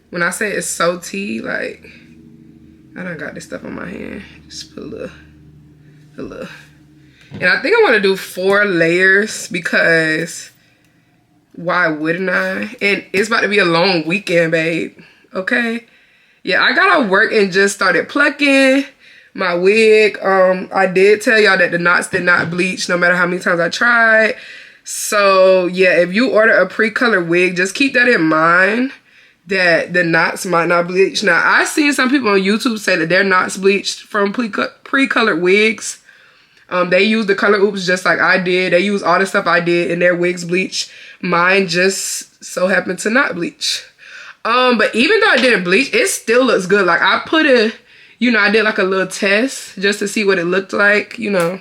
when I say it's so tea, like, I done got this stuff on my hand. Just put a little. And I think I want to do 4 layers because why wouldn't I? And it's about to be a long weekend, babe. Okay? Yeah, I got off work and just started plucking my wig. I did tell y'all that the knots did not bleach no matter how many times I tried. So yeah, if you order a pre-colored wig, just keep that in mind, that the knots might not bleach. Now, I've seen some people on YouTube say that their knots bleached from pre-colored wigs. They use the color oops just like I did. They use all the stuff I did and their wigs bleach. Mine just so happened to not bleach. But even though it didn't bleach, it still looks good. Like, I put a, you know, I did like a little test just to see what it looked like, you know.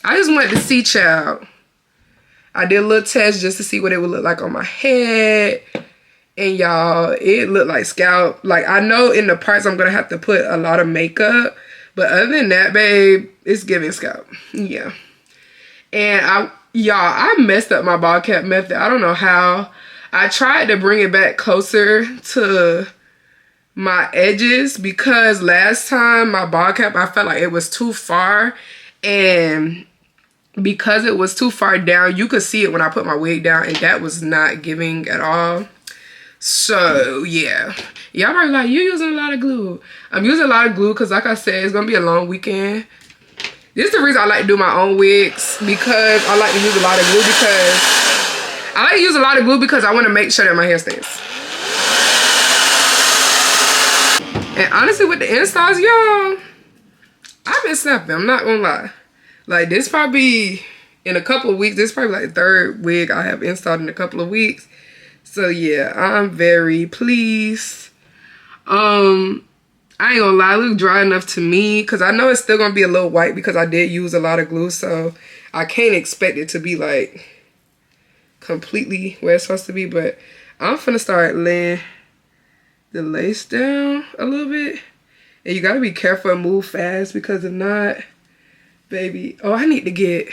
I just wanted to see, child. I did a little test just to see what it would look like on my head. And y'all, it looked like scalp. Like, I know in the parts I'm going to have to put a lot of makeup. But other than that, babe, it's giving scalp. Yeah. And I messed up my ball cap method. I don't know how. I tried to bring it back closer to my edges because last time my ball cap, I felt like it was too far. And because it was too far down, you could see it when I put my wig down, and that was not giving at all. So yeah, y'all probably like, you using a lot of glue. I'm using a lot of glue because, like I said, it's gonna be a long weekend. This is the reason I like to do my own wigs, because I like to use a lot of glue because I want to make sure that my hair stays. And honestly, with the installs, y'all, I've been snapping. I'm not gonna lie. Like, this probably in a couple of weeks. This is probably like the 3rd wig I have installed in a couple of weeks. So yeah, I'm very pleased. I ain't gonna lie, it looks dry enough to me, because I know it's still gonna be a little white because I did use a lot of glue, so I can't expect it to be like completely where it's supposed to be. But I'm finna start laying the lace down a little bit, and you gotta be careful and move fast, because if not, baby, oh, I need to get,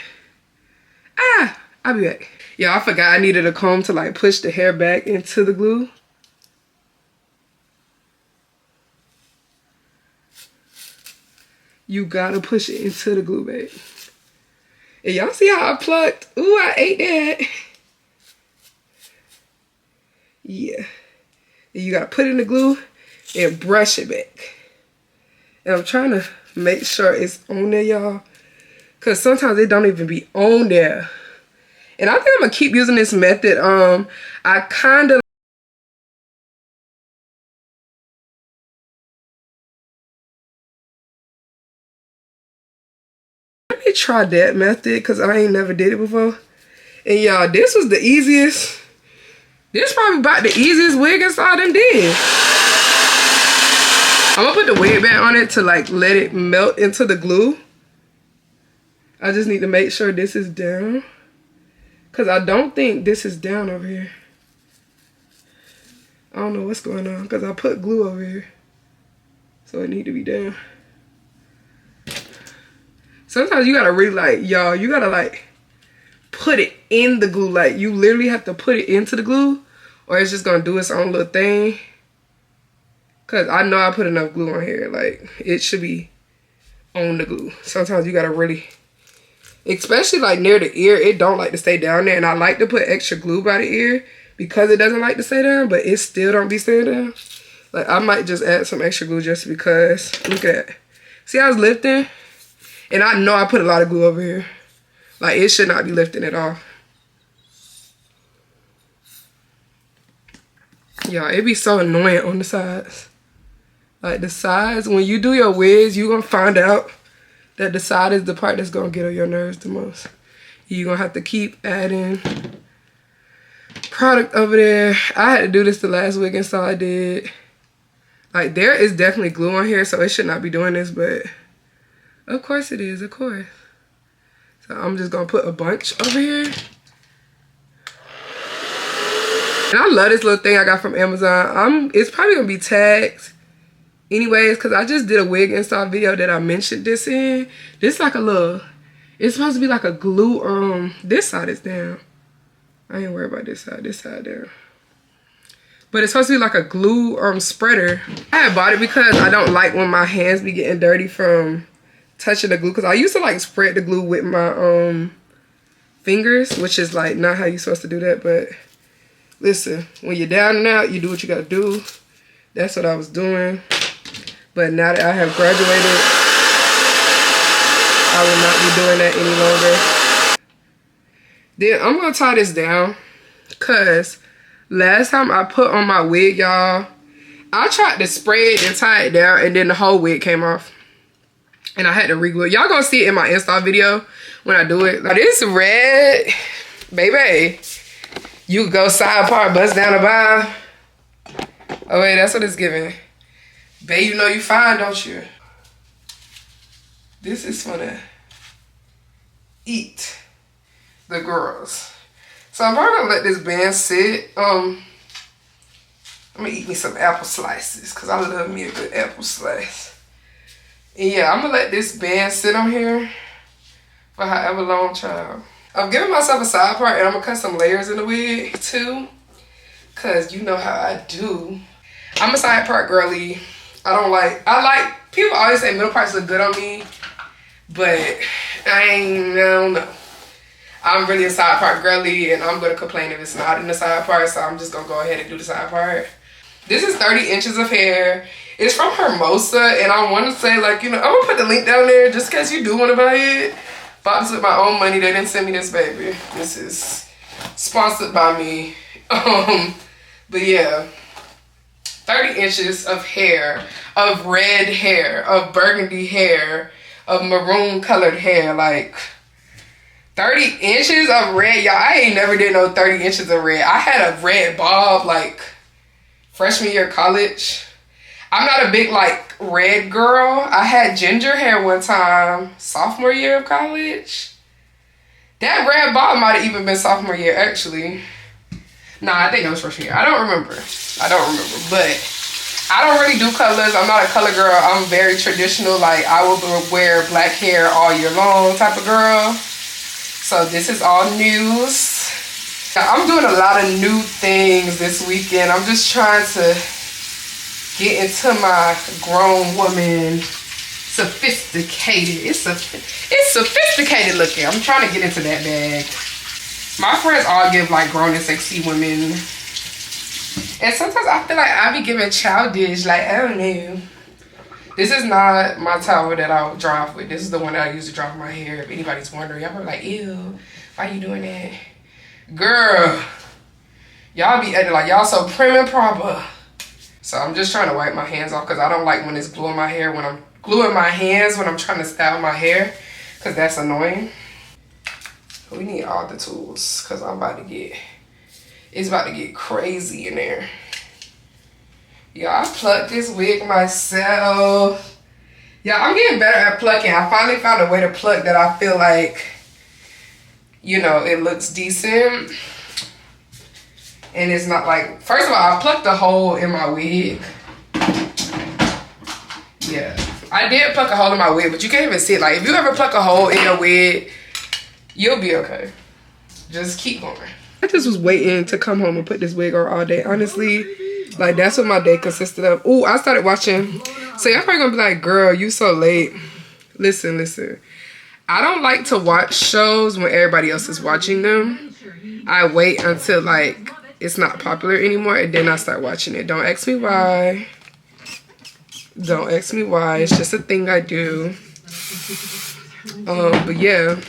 I'll be back. Yeah, I forgot I needed a comb to like push the hair back into the glue. You gotta push it into the glue, babe. And y'all see how I plucked? Ooh, I ate that. Yeah. And you gotta put it in the glue and brush it back. And I'm trying to make sure it's on there, y'all, because sometimes it don't even be on there. And I think I'm gonna keep using this method. I kind of let me try that method because I ain't never did it before. And y'all, this was the easiest. This is probably about the easiest wig install I done did. I'm gonna put the wig back on it to like let it melt into the glue. I just need to make sure this is down. Because I don't think this is down over here. I don't know what's going on because I put glue over here. So it need to be down. Sometimes you gotta really like, y'all, you gotta like put it in the glue. Like you literally have to put it into the glue or it's just gonna do its own little thing. Cause I know I put enough glue on here. Like it should be on the glue. Sometimes you gotta really, especially like near the ear, it don't like to stay down there. And I like to put extra glue by the ear because it doesn't like to stay down, but it still don't be staying down. Like I might just add some extra glue just because. Look at that. See how I was lifting? And I know I put a lot of glue over here. Like it should not be lifting at all. Y'all, it be so annoying on the sides. Like the sides, when you do your wigs, you gonna find out that the side is the part that's gonna get on your nerves the most. You gonna have to keep adding product over there. I had to do this the last wig install I did. Like there is definitely glue on here, so it should not be doing this, but of course it is, of course. So I'm just gonna put a bunch over here. And I love this little thing I got from Amazon. It's probably gonna be tagged anyways, because I just did a wig install video that I mentioned this in. This like a little, it's supposed to be like a glue, this side is down. I ain't worried about this side down. But it's supposed to be like a glue spreader. I had bought it because I don't like when my hands be getting dirty from touching the glue. Because I used to like spread the glue with my fingers, which is like not how you're supposed to do that. But listen, when you're down and out, you do what you gotta do. That's what I was doing. But now that I have graduated, I will not be doing that any longer. Then I'm gonna tie this down because last time I put on my wig, y'all, I tried to spray it and tie it down and then the whole wig came off. And I had to re-glue it. Y'all gonna see it in my install video when I do it. Like this red, baby, you could go side part, bust down the bow. Oh wait, that's what it's giving. Babe, you know you fine, don't you? This is for the eat the girls. So I'm probably gonna let this band sit. I'm gonna eat me some apple slices because I love me a good apple slice. And yeah, I'm gonna let this band sit on here for however long, child. I'm giving myself a side part and I'm gonna cut some layers in the wig too. Cause you know how I do. I'm a side part girly. I like, people always say middle parts look good on me, but I don't know. I'm really a side part girly and I'm gonna complain if it's not in the side part, so I'm just gonna go ahead and do the side part. This is 30 inches of hair. It's from Hermosa and I wanna say like, you know, I'm gonna put the link down there just in case you do wanna buy it. Bought this with my own money. They didn't send me this, baby. This is sponsored by me. But yeah. 30 inches of hair, of red hair, of burgundy hair, of maroon colored hair. Like 30 inches of red. Y'all, I ain't never did no 30 inches of red. I had a red bob like freshman year of college. I'm not a big like red girl. I had ginger hair one time, sophomore year of college. That red bob might have even been sophomore year actually. Nah, I think that was freshman year. I don't remember, but I don't really do colors. I'm not a color girl. I'm very traditional. Like I will wear black hair all year long type of girl. So this is all news. I'm doing a lot of new things this weekend. I'm just trying to get into my grown woman sophisticated. It's sophisticated looking. I'm trying to get into that bag. My friends all give like grown and sexy women. And sometimes I feel like I be giving childish, like, I don't know. This is not my towel that I'll dry off with. This is the one that I use to dry off my hair. If anybody's wondering, I'm like, ew, why you doing that? Girl, y'all be acting like y'all so prim and proper. So I'm just trying to wipe my hands off because I don't like when it's glue in my hair, when I'm gluing my hands when I'm trying to style my hair, because that's annoying. We need all the tools because it's about to get crazy in there. Yeah, I plucked this wig myself. Yeah, I'm getting better at plucking. I finally found a way to pluck that I feel like, you know, it looks decent. And it's not like, first of all, I plucked a hole in my wig. Yeah, I did pluck a hole in my wig, but you can't even see it. Like, if you ever pluck a hole in your wig, you'll be okay. Just keep going. I just was waiting to come home and put this wig on all day. Honestly, like, that's what my day consisted of. Ooh, I started watching. So y'all probably gonna be like, girl, you so late. Listen. I don't like to watch shows when everybody else is watching them. I wait until, like, it's not popular anymore, and then I start watching it. Don't ask me why. Don't ask me why. It's just a thing I do. But yeah.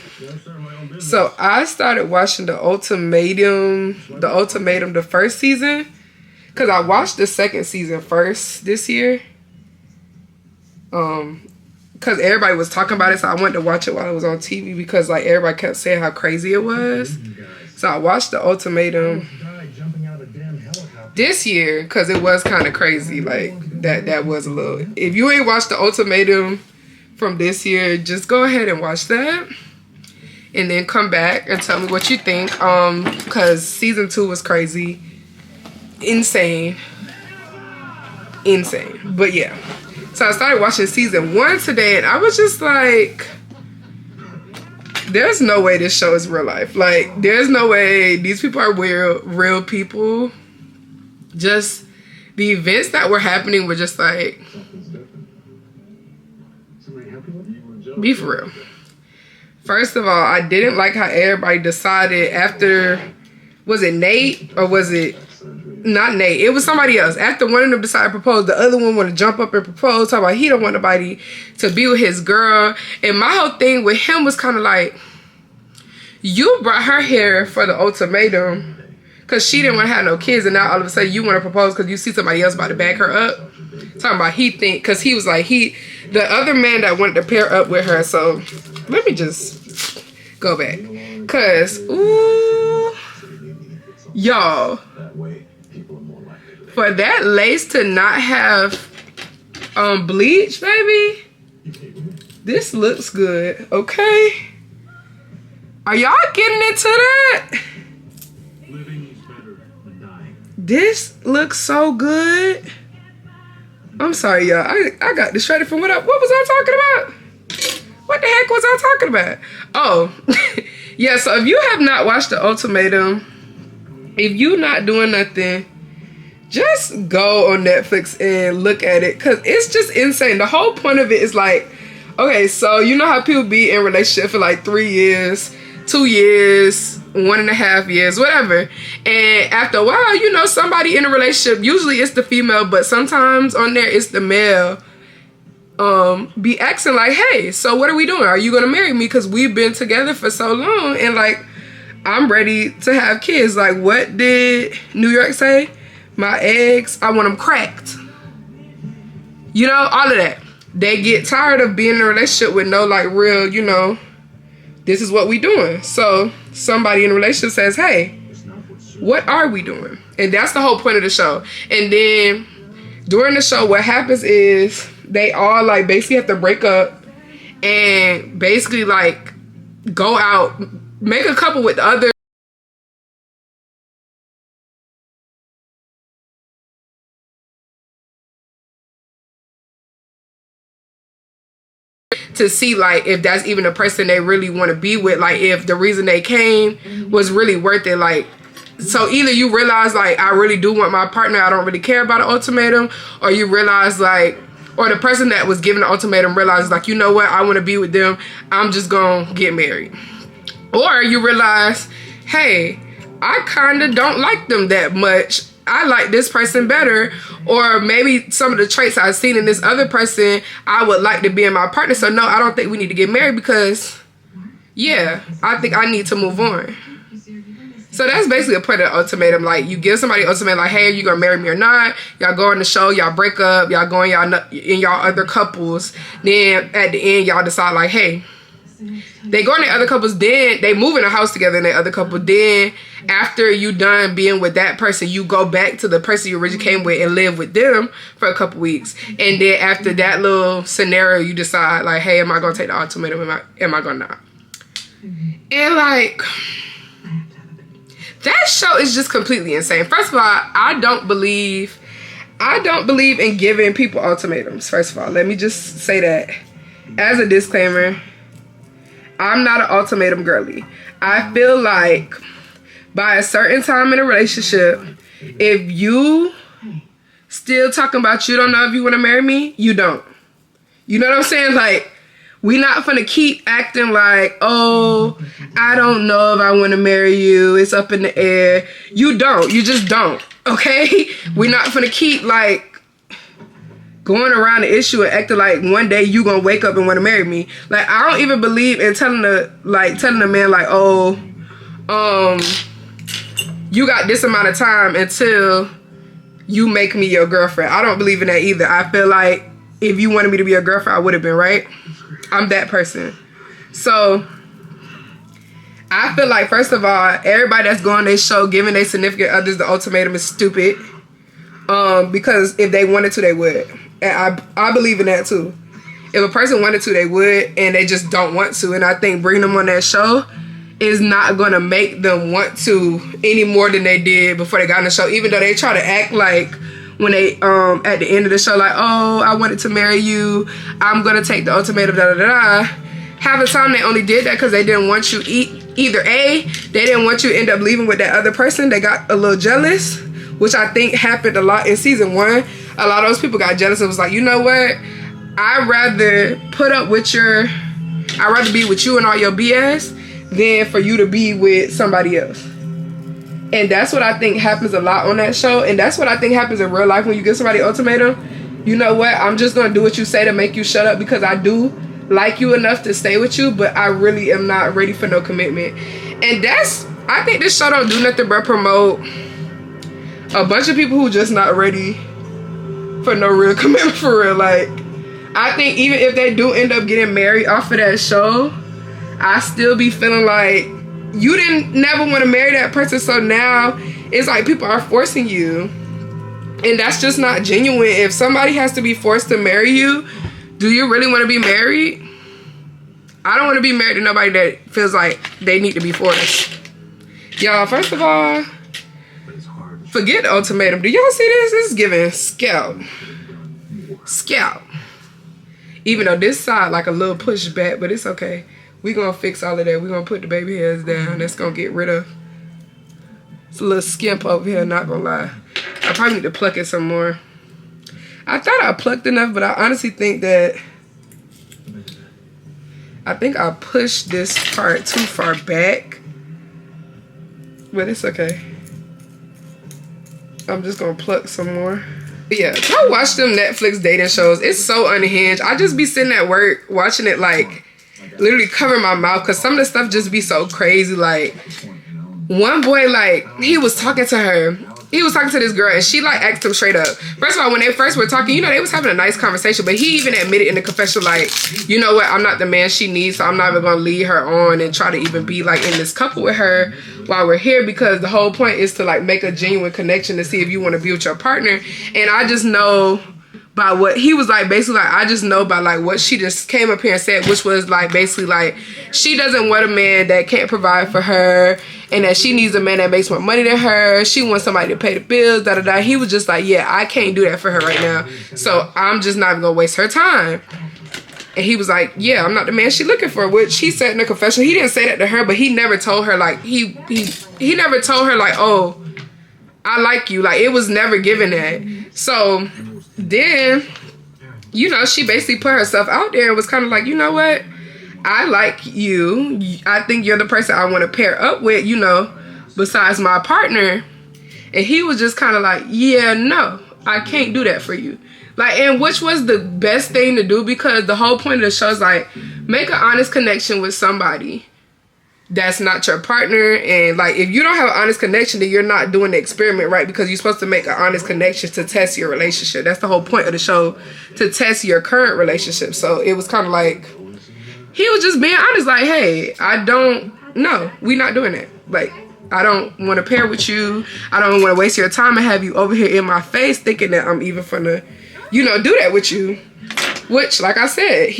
So I started watching the Ultimatum, the first season. Because I watched the second season first this year. Because everybody was talking about it, so I went to watch it while it was on TV because, like, everybody kept saying how crazy it was. So I watched the Ultimatum this year because it was kind of crazy. Like, that was a little... If you ain't watched the Ultimatum from this year, just go ahead and watch that. And then come back and tell me what you think. Because season 2 was crazy. Insane. But yeah. So I started watching season 1 today, and I was just like, there's no way this show is real life. Like, there's no way these people are real people. Just the events that were happening were just like, be for real. First of all, I didn't like how everybody decided after, was it Nate or was it not Nate? It was somebody else. After one of them decided to propose, the other one want to jump up and propose, talk about he don't want nobody to be with his girl. And my whole thing with him was kind of like, you brought her here for the ultimatum because she didn't want to have no kids, and now all of a sudden you want to propose because you see somebody else about to back her up. Talking about he think, because he was like, the other man that wanted to pair up with her. So let me just go back. Because, ooh, y'all, for that lace to not have bleach, baby, this looks good, okay? Are y'all getting into that? This looks so good. I'm sorry, y'all. I got distracted from what was I talking about? What the heck was I talking about? Oh, yeah, so if you have not watched The Ultimatum, if you not doing nothing, just go on Netflix and look at it, because it's just insane. The whole point of it is like, okay, so you know how people be in relationship for like 3 years, 2 years, 1.5 years, whatever. And after a while, you know, somebody in a relationship, usually it's the female, but sometimes on there it's the male, be asking like, hey, so what are we doing? Are you gonna marry me? Because we've been together for so long and like, I'm ready to have kids. Like, what did New York say? My eggs, I want them cracked. You know, all of that. They get tired of being in a relationship with no like real, you know, this is what we doing. So somebody in a relationship says, hey, what are we doing? And that's the whole point of the show. And then during the show, what happens is they all like basically have to break up and basically like go out, make a couple with other to see like if that's even a person they really want to be with, like if the reason they came was really worth it. Like, so either you realize like I really do want my partner, I don't really care about an ultimatum, or you realize like, or the person that was given the ultimatum realizes like, you know what, I want to be with them, I'm just gonna get married. Or you realize, hey, I kind of don't like them that much, I like this person better, or maybe some of the traits I've seen in this other person I would like to be in my partner. So no, I don't think we need to get married because, yeah, I think I need to move on. So that's basically a point of the ultimatum. Like, you give somebody an ultimatum like, hey, are you gonna marry me or not? Y'all go on the show, y'all break up, y'all go in y'all other couples. Then at the end, y'all decide like, hey, they go in their other couples, then they move in a house together in their other couple. Then after you done being with that person, you go back to the person you originally came with and live with them for a couple weeks. And then after that little scenario, you decide like, hey, am I gonna take the ultimatum? Am I gonna not? And like, that show is just completely insane. First of all, I don't believe in giving people ultimatums. First of all, let me just say that as a disclaimer. I'm not an ultimatum girly. I feel like by a certain time in a relationship, if you still talking about you don't know if you want to marry me, you don't. You know what I'm saying? Like, we not finna keep acting like, oh, I don't know if I want to marry you. It's up in the air. You don't. You just don't. Okay? We not finna keep like going around the issue and acting like one day you gonna wake up and want to marry me. Like, I don't even believe in telling a man like, oh, you got this amount of time until you make me your girlfriend. I don't believe in that either. I feel like if you wanted me to be your girlfriend, I would have been, right? I'm that person. So I feel like, first of all, everybody that's going their show giving their significant others the ultimatum is stupid. Because if they wanted to, they would. And I believe in that too. If a person wanted to, they would, and they just don't want to. And I think bringing them on that show is not going to make them want to any more than they did before they got on the show. Even though they try to act like when they, at the end of the show, like, oh, I wanted to marry you, I'm going to take the ultimatum, da-da-da-da. Half the time they only did that because they didn't want you, either A, they didn't want you to end up leaving with that other person. They got a little jealous, which I think happened a lot in season 1. A lot of those people got jealous and was like, you know what? I'd rather be with you and all your BS than for you to be with somebody else. And that's what I think happens a lot on that show. And that's what I think happens in real life when you give somebody an ultimatum. You know what? I'm just going to do what you say to make you shut up because I do like you enough to stay with you, but I really am not ready for no commitment. And I think this show don't do nothing but promote a bunch of people who just not ready for no real commitment for real. Like, I think even if they do end up getting married off of that show, I still be feeling like you didn't never want to marry that person, so now it's like people are forcing you, and that's just not genuine. If somebody has to be forced to marry you, do you really want to be married? I don't want to be married to nobody that feels like they need to be forced. Y'all, first of all, forget the ultimatum. Do y'all see this? This is giving scalp. Scalp. Even though this side like a little pushback, but it's okay. We gonna fix all of that. We gonna put the baby hairs down. That's gonna get rid of. It's a little skimp over here, not gonna lie. I probably need to pluck it some more. I thought I plucked enough, but I honestly think that I pushed this part too far back. But it's okay. I'm just gonna pluck some more. But yeah, go watch them Netflix dating shows. It's so unhinged. I just be sitting at work watching it, like literally cover my mouth because some of the stuff just be so crazy. Like, one boy, like, he was talking to her. He was talking to this girl and she like asked him straight up. First of all, when they first were talking, you know, they was having a nice conversation, but he even admitted in the confession, like, you know what, I'm not the man she needs, so I'm not even gonna lead her on and try to even be like in this couple with her while we're here, because the whole point is to like make a genuine connection to see if you want to be with your partner. And I just know by what he was like, basically like, I just know by like what she just came up here and said, which was like basically like she doesn't want a man that can't provide for her and that she needs a man that makes more money than her. She wants somebody to pay the bills, da da da. He was just like, yeah, I can't do that for her right now, so I'm just not even gonna waste her time. And he was like, yeah, I'm not the man she's looking for, which he said in the confession. He didn't say that to her, but he never told her like he never told her like, oh, I like you. Like, it was never given that. So then, you know, she basically put herself out there and was kind of like, you know what? I like you. I think you're the person I want to pair up with, you know, besides my partner. And he was just kind of like, yeah, no, I can't do that for you. Like, and which was the best thing to do, because the whole point of the show is like, make an honest connection with somebody that's not your partner. And like, if you don't have an honest connection, then you're not doing the experiment right, because you're supposed to make an honest connection to test your relationship. That's the whole point of the show, to test your current relationship. So it was kind of like, he was just being honest, like, hey, we're not doing it. Like, I don't want to pair with you. I don't want to waste your time and have you over here in my face thinking that I'm even finna, you know, do that with you. Which, like I said,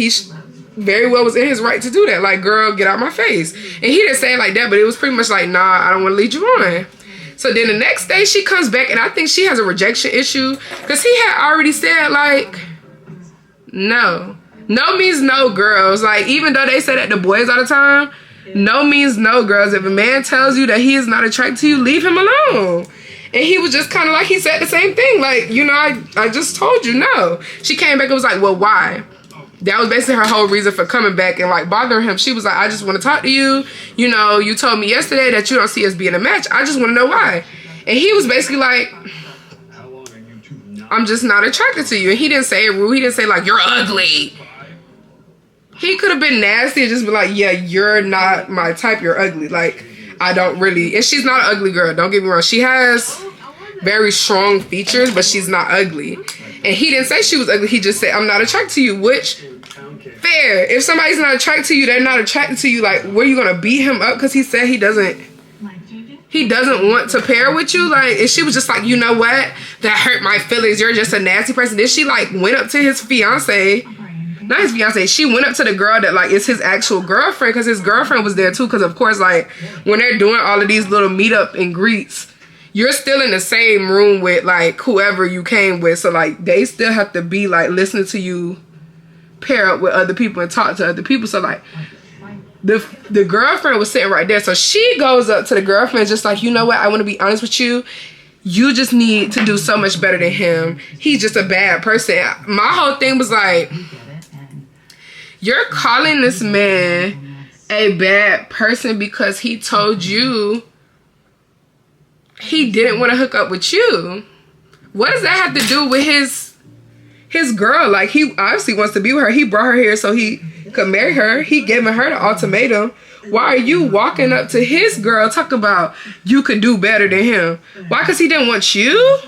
very well was in his right to do that. Like, girl, get out my face. And he didn't say it like that, but it was pretty much like, nah, I don't want to lead you on. So then the next day she comes back, and I think she has a rejection issue because he had already said, like, no. No means no, girls. Like, even though they say that to boys all the time, no means no, girls. If a man tells you that he is not attracted to you, leave him alone. And he was just kind of like, he said the same thing. Like, you know, I just told you no. She came back and was like, well, why? That was basically her whole reason for coming back and like bothering him. She was like, I just want to talk to you. You know, you told me yesterday that you don't see us being a match. I just want to know why. And he was basically like, I'm just not attracted to you. And he didn't say it rude. He didn't say like, you're ugly. He could have been nasty and just be like, yeah, you're not my type. You're ugly. Like, I don't really. And she's not an ugly girl. Don't get me wrong. She has very strong features, but she's not ugly. And he didn't say she was ugly. He just said, I'm not attracted to you, which, fair. If somebody's not attracted to you, they're not attracted to you. Like, were you going to beat him up because he said he doesn't want to pair with you? Like, and she was just like, you know what? That hurt my feelings. You're just a nasty person. Then she, like, went up to his fiance. Not his fiance. She went up to the girl that, like, is his actual girlfriend, because his girlfriend was there, too. Because, of course, like, when they're doing all of these little meet-up and greets, you're still in the same room with, like, whoever you came with. So, like, they still have to be, like, listening to you pair up with other people and talk to other people. So, like, the girlfriend was sitting right there. So she goes up to the girlfriend just like, you know what? I want to be honest with you. You just need to do so much better than him. He's just a bad person. My whole thing was like, you're calling this man a bad person because he told you he didn't want to hook up with you. What does that have to do with his girl? Like, he obviously wants to be with her. He brought her here so he could marry her. He giving her the ultimatum. Why are you walking up to his girl talking about you could do better than him? Why? Because he didn't want you?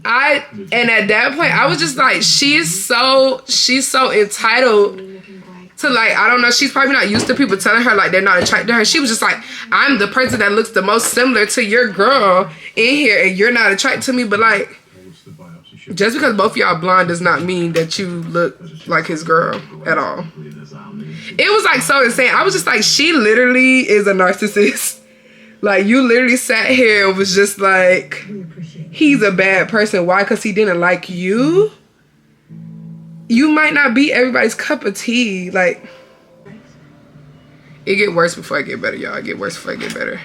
And at that point, I was just like, she's so entitled to, like, I don't know, she's probably not used to people telling her, like, they're not attracted to her. She was just like, I'm the person that looks the most similar to your girl in here, and you're not attracted to me. But, like, just because both of y'all blonde does not mean that you look like his girl at all. It was, like, so insane. I was just like, she literally is a narcissist. Like, you literally sat here and was just like, he's a bad person. Why? Because he didn't like you? You might not be everybody's cup of tea. Like, it get worse before I get better, y'all. It get worse before I get better.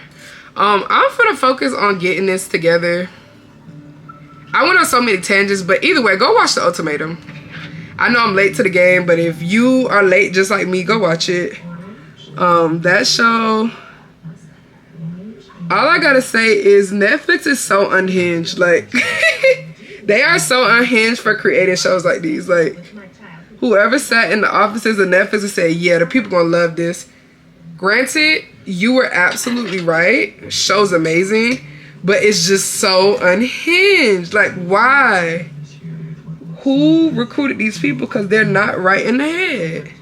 I'm gonna focus on getting this together. I went on so many tangents, but either way, go watch The Ultimatum. I know I'm late to the game, but if you are late just like me, go watch it. That show, all I gotta say is Netflix is so unhinged. Like, they are so unhinged for creating shows like these. Like, whoever sat in the offices of Netflix and said, yeah, the people gonna love this. Granted, you were absolutely right. Show's amazing. But it's just so unhinged. Like, why? Who recruited these people? Because they're not right in the head.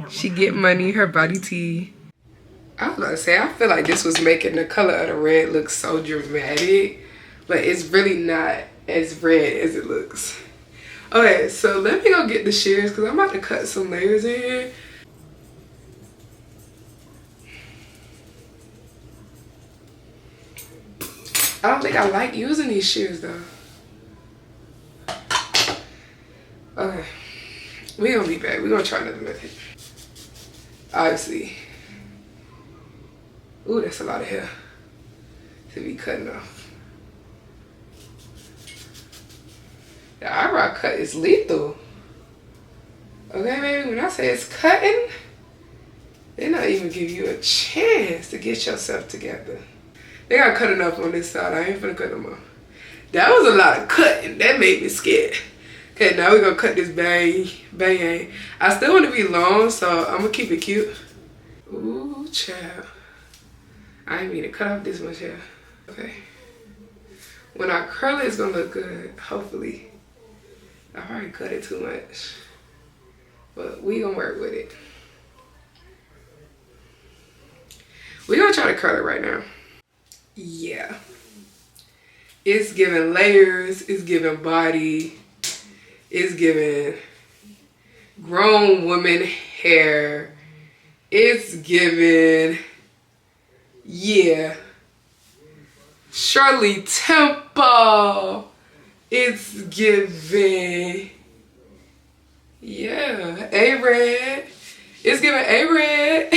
She get money, her body tea. I was about to say, I feel like this was making the color of the red look so dramatic. But it's really not as red as it looks. Okay, so let me go get the shears because I'm about to cut some layers in here. I don't think I like using these shears though. Okay, we're gonna be back. We're gonna try another method. Obviously. Ooh, that's a lot of hair to be cutting off. The eyebrow cut is lethal. Okay, baby, when I say it's cutting, they not even give you a chance to get yourself together. They got cut enough on this side. I ain't finna cut no more. That was a lot of cutting. That made me scared. Okay, now we're gonna cut this bang. I still want to be long, so I'm gonna keep it cute. Ooh, child. I ain't mean to cut off this much hair. Okay. When I curl it, it's gonna look good, hopefully. I already cut it too much. But we gonna work with it. We're gonna try to curl it right now. Yeah, it's giving layers, it's giving body, it's giving grown woman hair. It's giving, yeah, Shirley Temple. It's giving, yeah, A-Red. It's giving A-Red.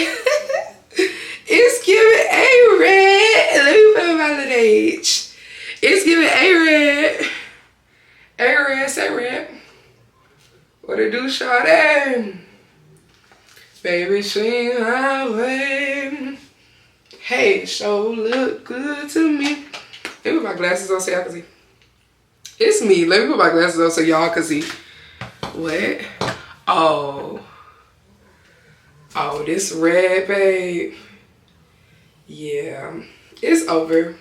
It's giving A-Red. Let me put my little age. It's giving A-Red. A-Red, say red. What it do, shawty? Baby, swing my way. Hey, show look good to me. Let me put my glasses on so y'all can see. It's me. Let me put my glasses on so y'all can see. What? Oh. Oh, this red, babe. Yeah. It's over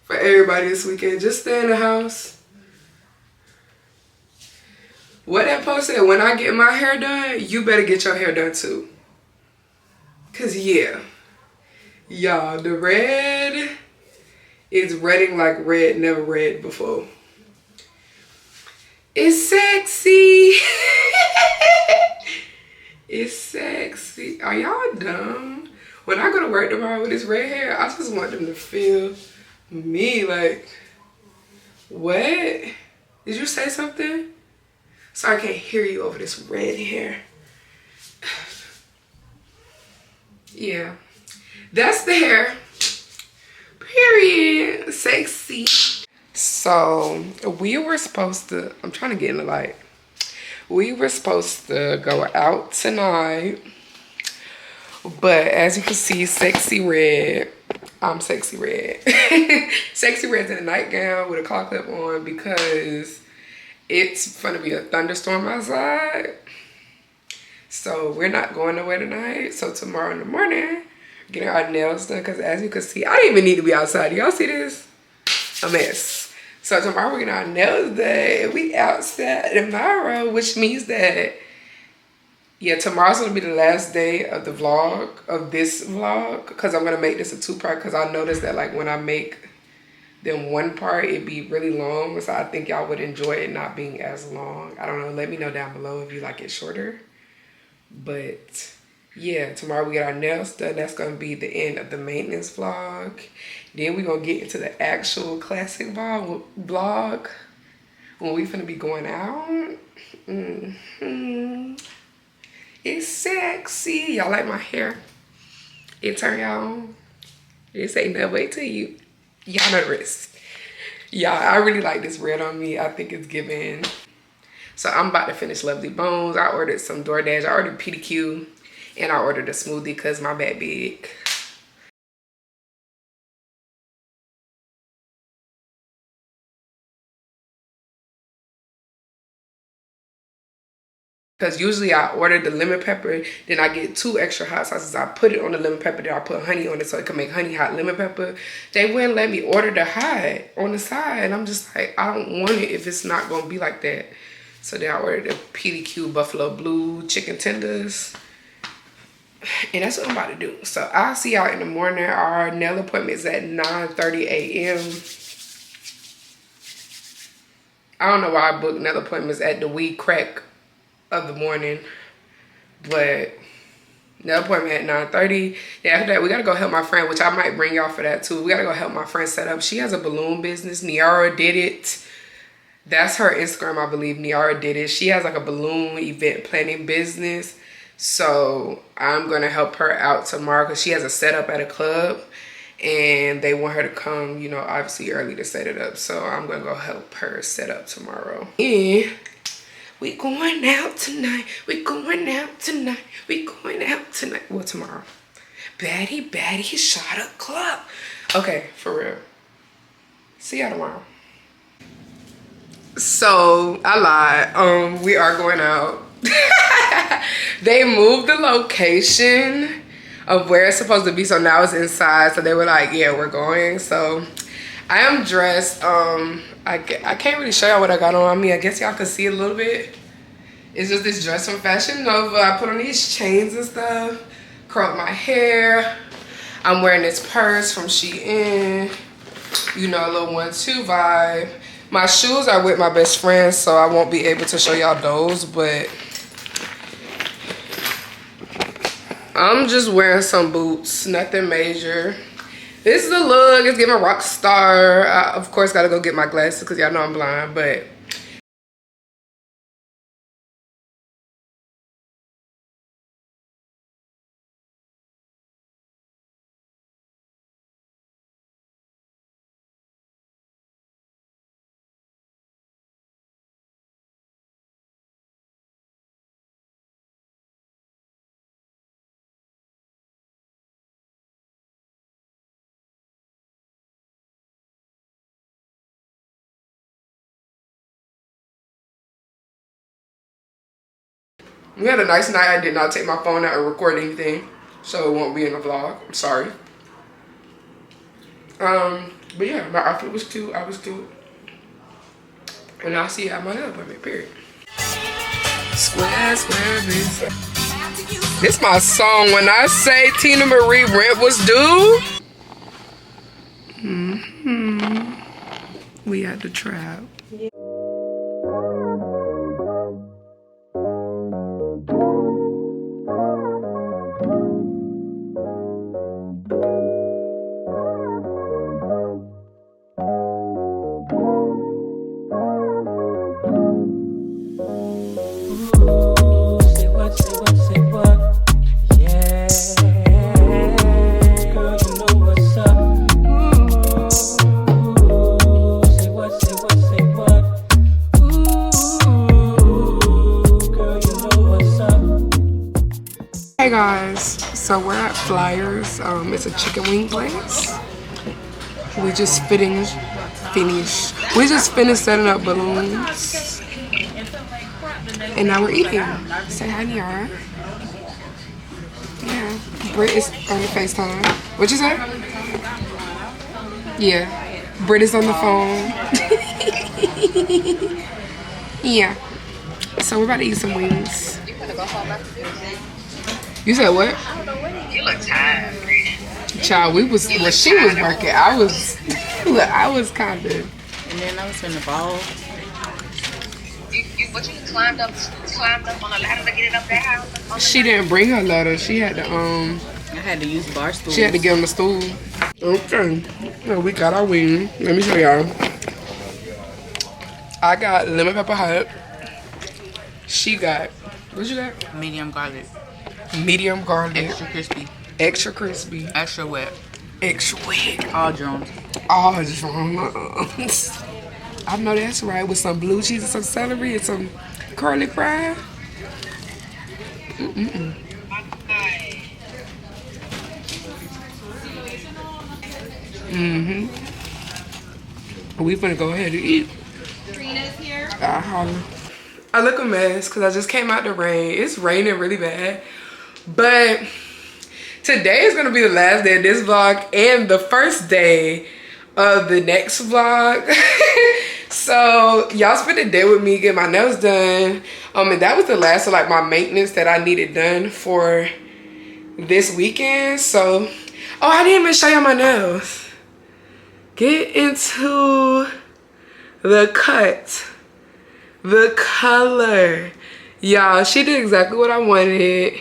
for everybody this weekend. Just stay in the house. What that post said, when I get my hair done, you better get your hair done too. Cause yeah. Y'all, the red is redding like red never read before. It's sexy. It's sexy. Are y'all dumb? When I go to work tomorrow with this red hair, I just want them to feel me. Like, what? Did you say something? Sorry, I can't hear you over this red hair. Yeah. That's the hair. Period. Sexy. So, we were supposed to, I'm trying to get in the light. We were supposed to go out tonight. But as you can see, Sexy Red, I'm Sexy Red. Sexy Red's in a nightgown with a claw clip on because it's gonna be a thunderstorm outside. So we're not going nowhere tonight. So tomorrow in the morning, getting our nails done because as you can see, I didn't even need to be outside. Y'all see this? A mess. So tomorrow we're getting our nails done. We outside tomorrow, which means that, yeah, tomorrow's gonna be the last day of the vlog, of this vlog, because I'm gonna make this a two-part because I noticed that like when I make them one part, it'd be really long. So I think y'all would enjoy it not being as long. I don't know, let me know down below if you like it shorter. But yeah, tomorrow we get our nails done. That's gonna be the end of the maintenance vlog. Then we're gonna get into the actual classic vlog when we finna be going out. It's sexy. Y'all like my hair? It turned y'all on. This ain't no way to you. Y'all know the rest. Y'all, I really like this red on me. I think it's giving. So I'm about to finish Lovely Bones. I ordered some DoorDash. I ordered PDQ and I ordered a smoothie because my bad big. Because usually I order the lemon pepper, then I get 2 extra hot sauces. I put it on the lemon pepper, then I put honey on it so it can make honey hot lemon pepper. They wouldn't let me order the hot on the side. And I'm just like, I don't want it if it's not going to be like that. So then I ordered the PDQ Buffalo Blue chicken tenders. And that's what I'm about to do. So I'll see y'all in the morning. Our nail appointment is at 9:30 a.m. I don't know why I booked nail appointments at the wee crack of the morning, but nail appointment at 9:30. Then after that, we gotta go help my friend, which I might bring y'all for that too. We gotta go help my friend set up. She has a balloon business. Niara did it. That's her Instagram, I believe. Niara did it. She has like a balloon event planning business. So I'm gonna help her out tomorrow because she has a setup at a club and they want her to come, you know, obviously early to set it up. So I'm gonna go help her set up tomorrow. And we going out tonight. We going out tonight. We going out tonight. Well, tomorrow. Baddie shot a club. Okay, for real. See y'all tomorrow. So I lied. We are going out. They moved the location of where it's supposed to be, so now it's inside. So they were like, yeah, we're going. So I am dressed. I can't really show y'all what I got on. I mean, I guess y'all can see a little bit. It's just this dress from Fashion Nova. I put on these chains and stuff. Curled my hair. I'm wearing this purse from Shein. You know, a little 1-2 vibe. My shoes are with my best friend, so I won't be able to show y'all those, but I'm just wearing some boots, nothing major. This is the look. It's giving rock star. I, of course, gotta go get my glasses because y'all know I'm blind, but we had a nice night. I did not take my phone out and record anything, so it won't be in the vlog. I'm sorry. But yeah, my outfit was cute. I was cute. And I'll see you at my nail appointment, period. Square, square, bitch. This my song. When I say Tina Marie rent was due. We at the trap. Hey guys, so we're at Flyers. It's a chicken wing place. We just finished setting up balloons, and now we're eating. Say hi, Niara. Yeah, Britt is on the FaceTime. What you say? Yeah, Britt is on the phone. Yeah, so we're about to eat some wings. You said what? You look tired, Britt. Child, she was working. I was kind of. And then I was in the ball. You climbed up on a ladder to get it up that house? She didn't bring her ladder. She had to I had to use bar stools. She had to get on the stool. Okay. Well, we got our wing. Let me show y'all. I got lemon pepper hot. She got, what you got? Medium garlic. Medium garlic. Extra crispy. Extra crispy. Extra wet. Extra wet. All Jones. All Jones. I know that's right. With some blue cheese and some celery and some curly fry. We finna go ahead and eat. Trina's here. I look a mess because I just came out the rain. It's raining really bad. But today is going to be the last day of this vlog and the first day of the next vlog. So y'all spent the day with me getting my nails done. And that was the last of like my maintenance that I needed done for this weekend. So, oh, I didn't even show y'all my nails. Get into the cut. The color. Y'all, she did exactly what I wanted.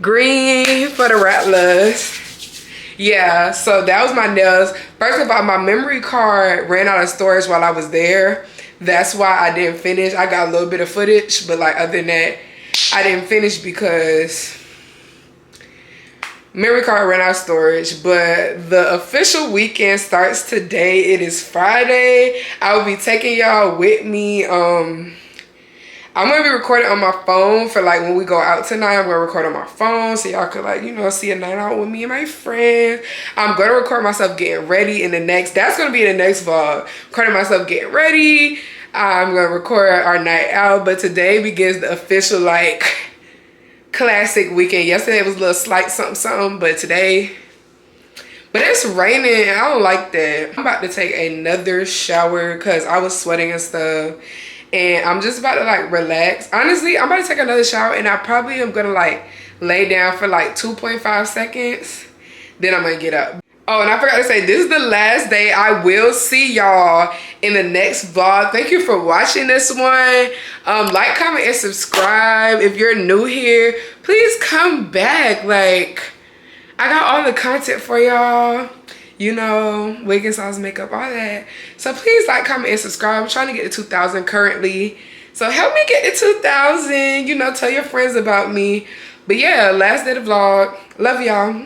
Green for the Rattlers. Yeah, so that was my nails. First of all, my memory card ran out of storage while I was there. That's why I didn't finish. I got a little bit of footage, but like other than that, I didn't finish because memory card ran out of storage. But the official weekend starts today. It is Friday. I will be taking y'all with me. I'm gonna be recording on my phone for like when we go out tonight. I'm gonna record on my phone so y'all could like, you know, see a night out with me and my friends. I'm gonna record myself getting ready in the next, that's gonna be the next vlog. Recording myself getting ready. I'm gonna record our night out, but today begins the official like classic weekend. Yesterday was a little slight something, but today, but it's raining. I don't like that. I'm about to take another shower because I was sweating and stuff. And I'm just about to like relax. Honestly, I'm about to take another shower and I probably am gonna like lay down for like 2.5 seconds. Then I'm gonna get up. Oh, and I forgot to say, this is the last day. I will see y'all in the next vlog. Thank you for watching this one. Like, comment, and subscribe. If you're new here, please please come back. Like, I got all the content for y'all. You know, wig and sauce, makeup, all that. So please like, comment, and subscribe. I'm trying to get to 2,000 currently. So help me get to 2,000. You know, tell your friends about me. But yeah, last day of the vlog. Love y'all.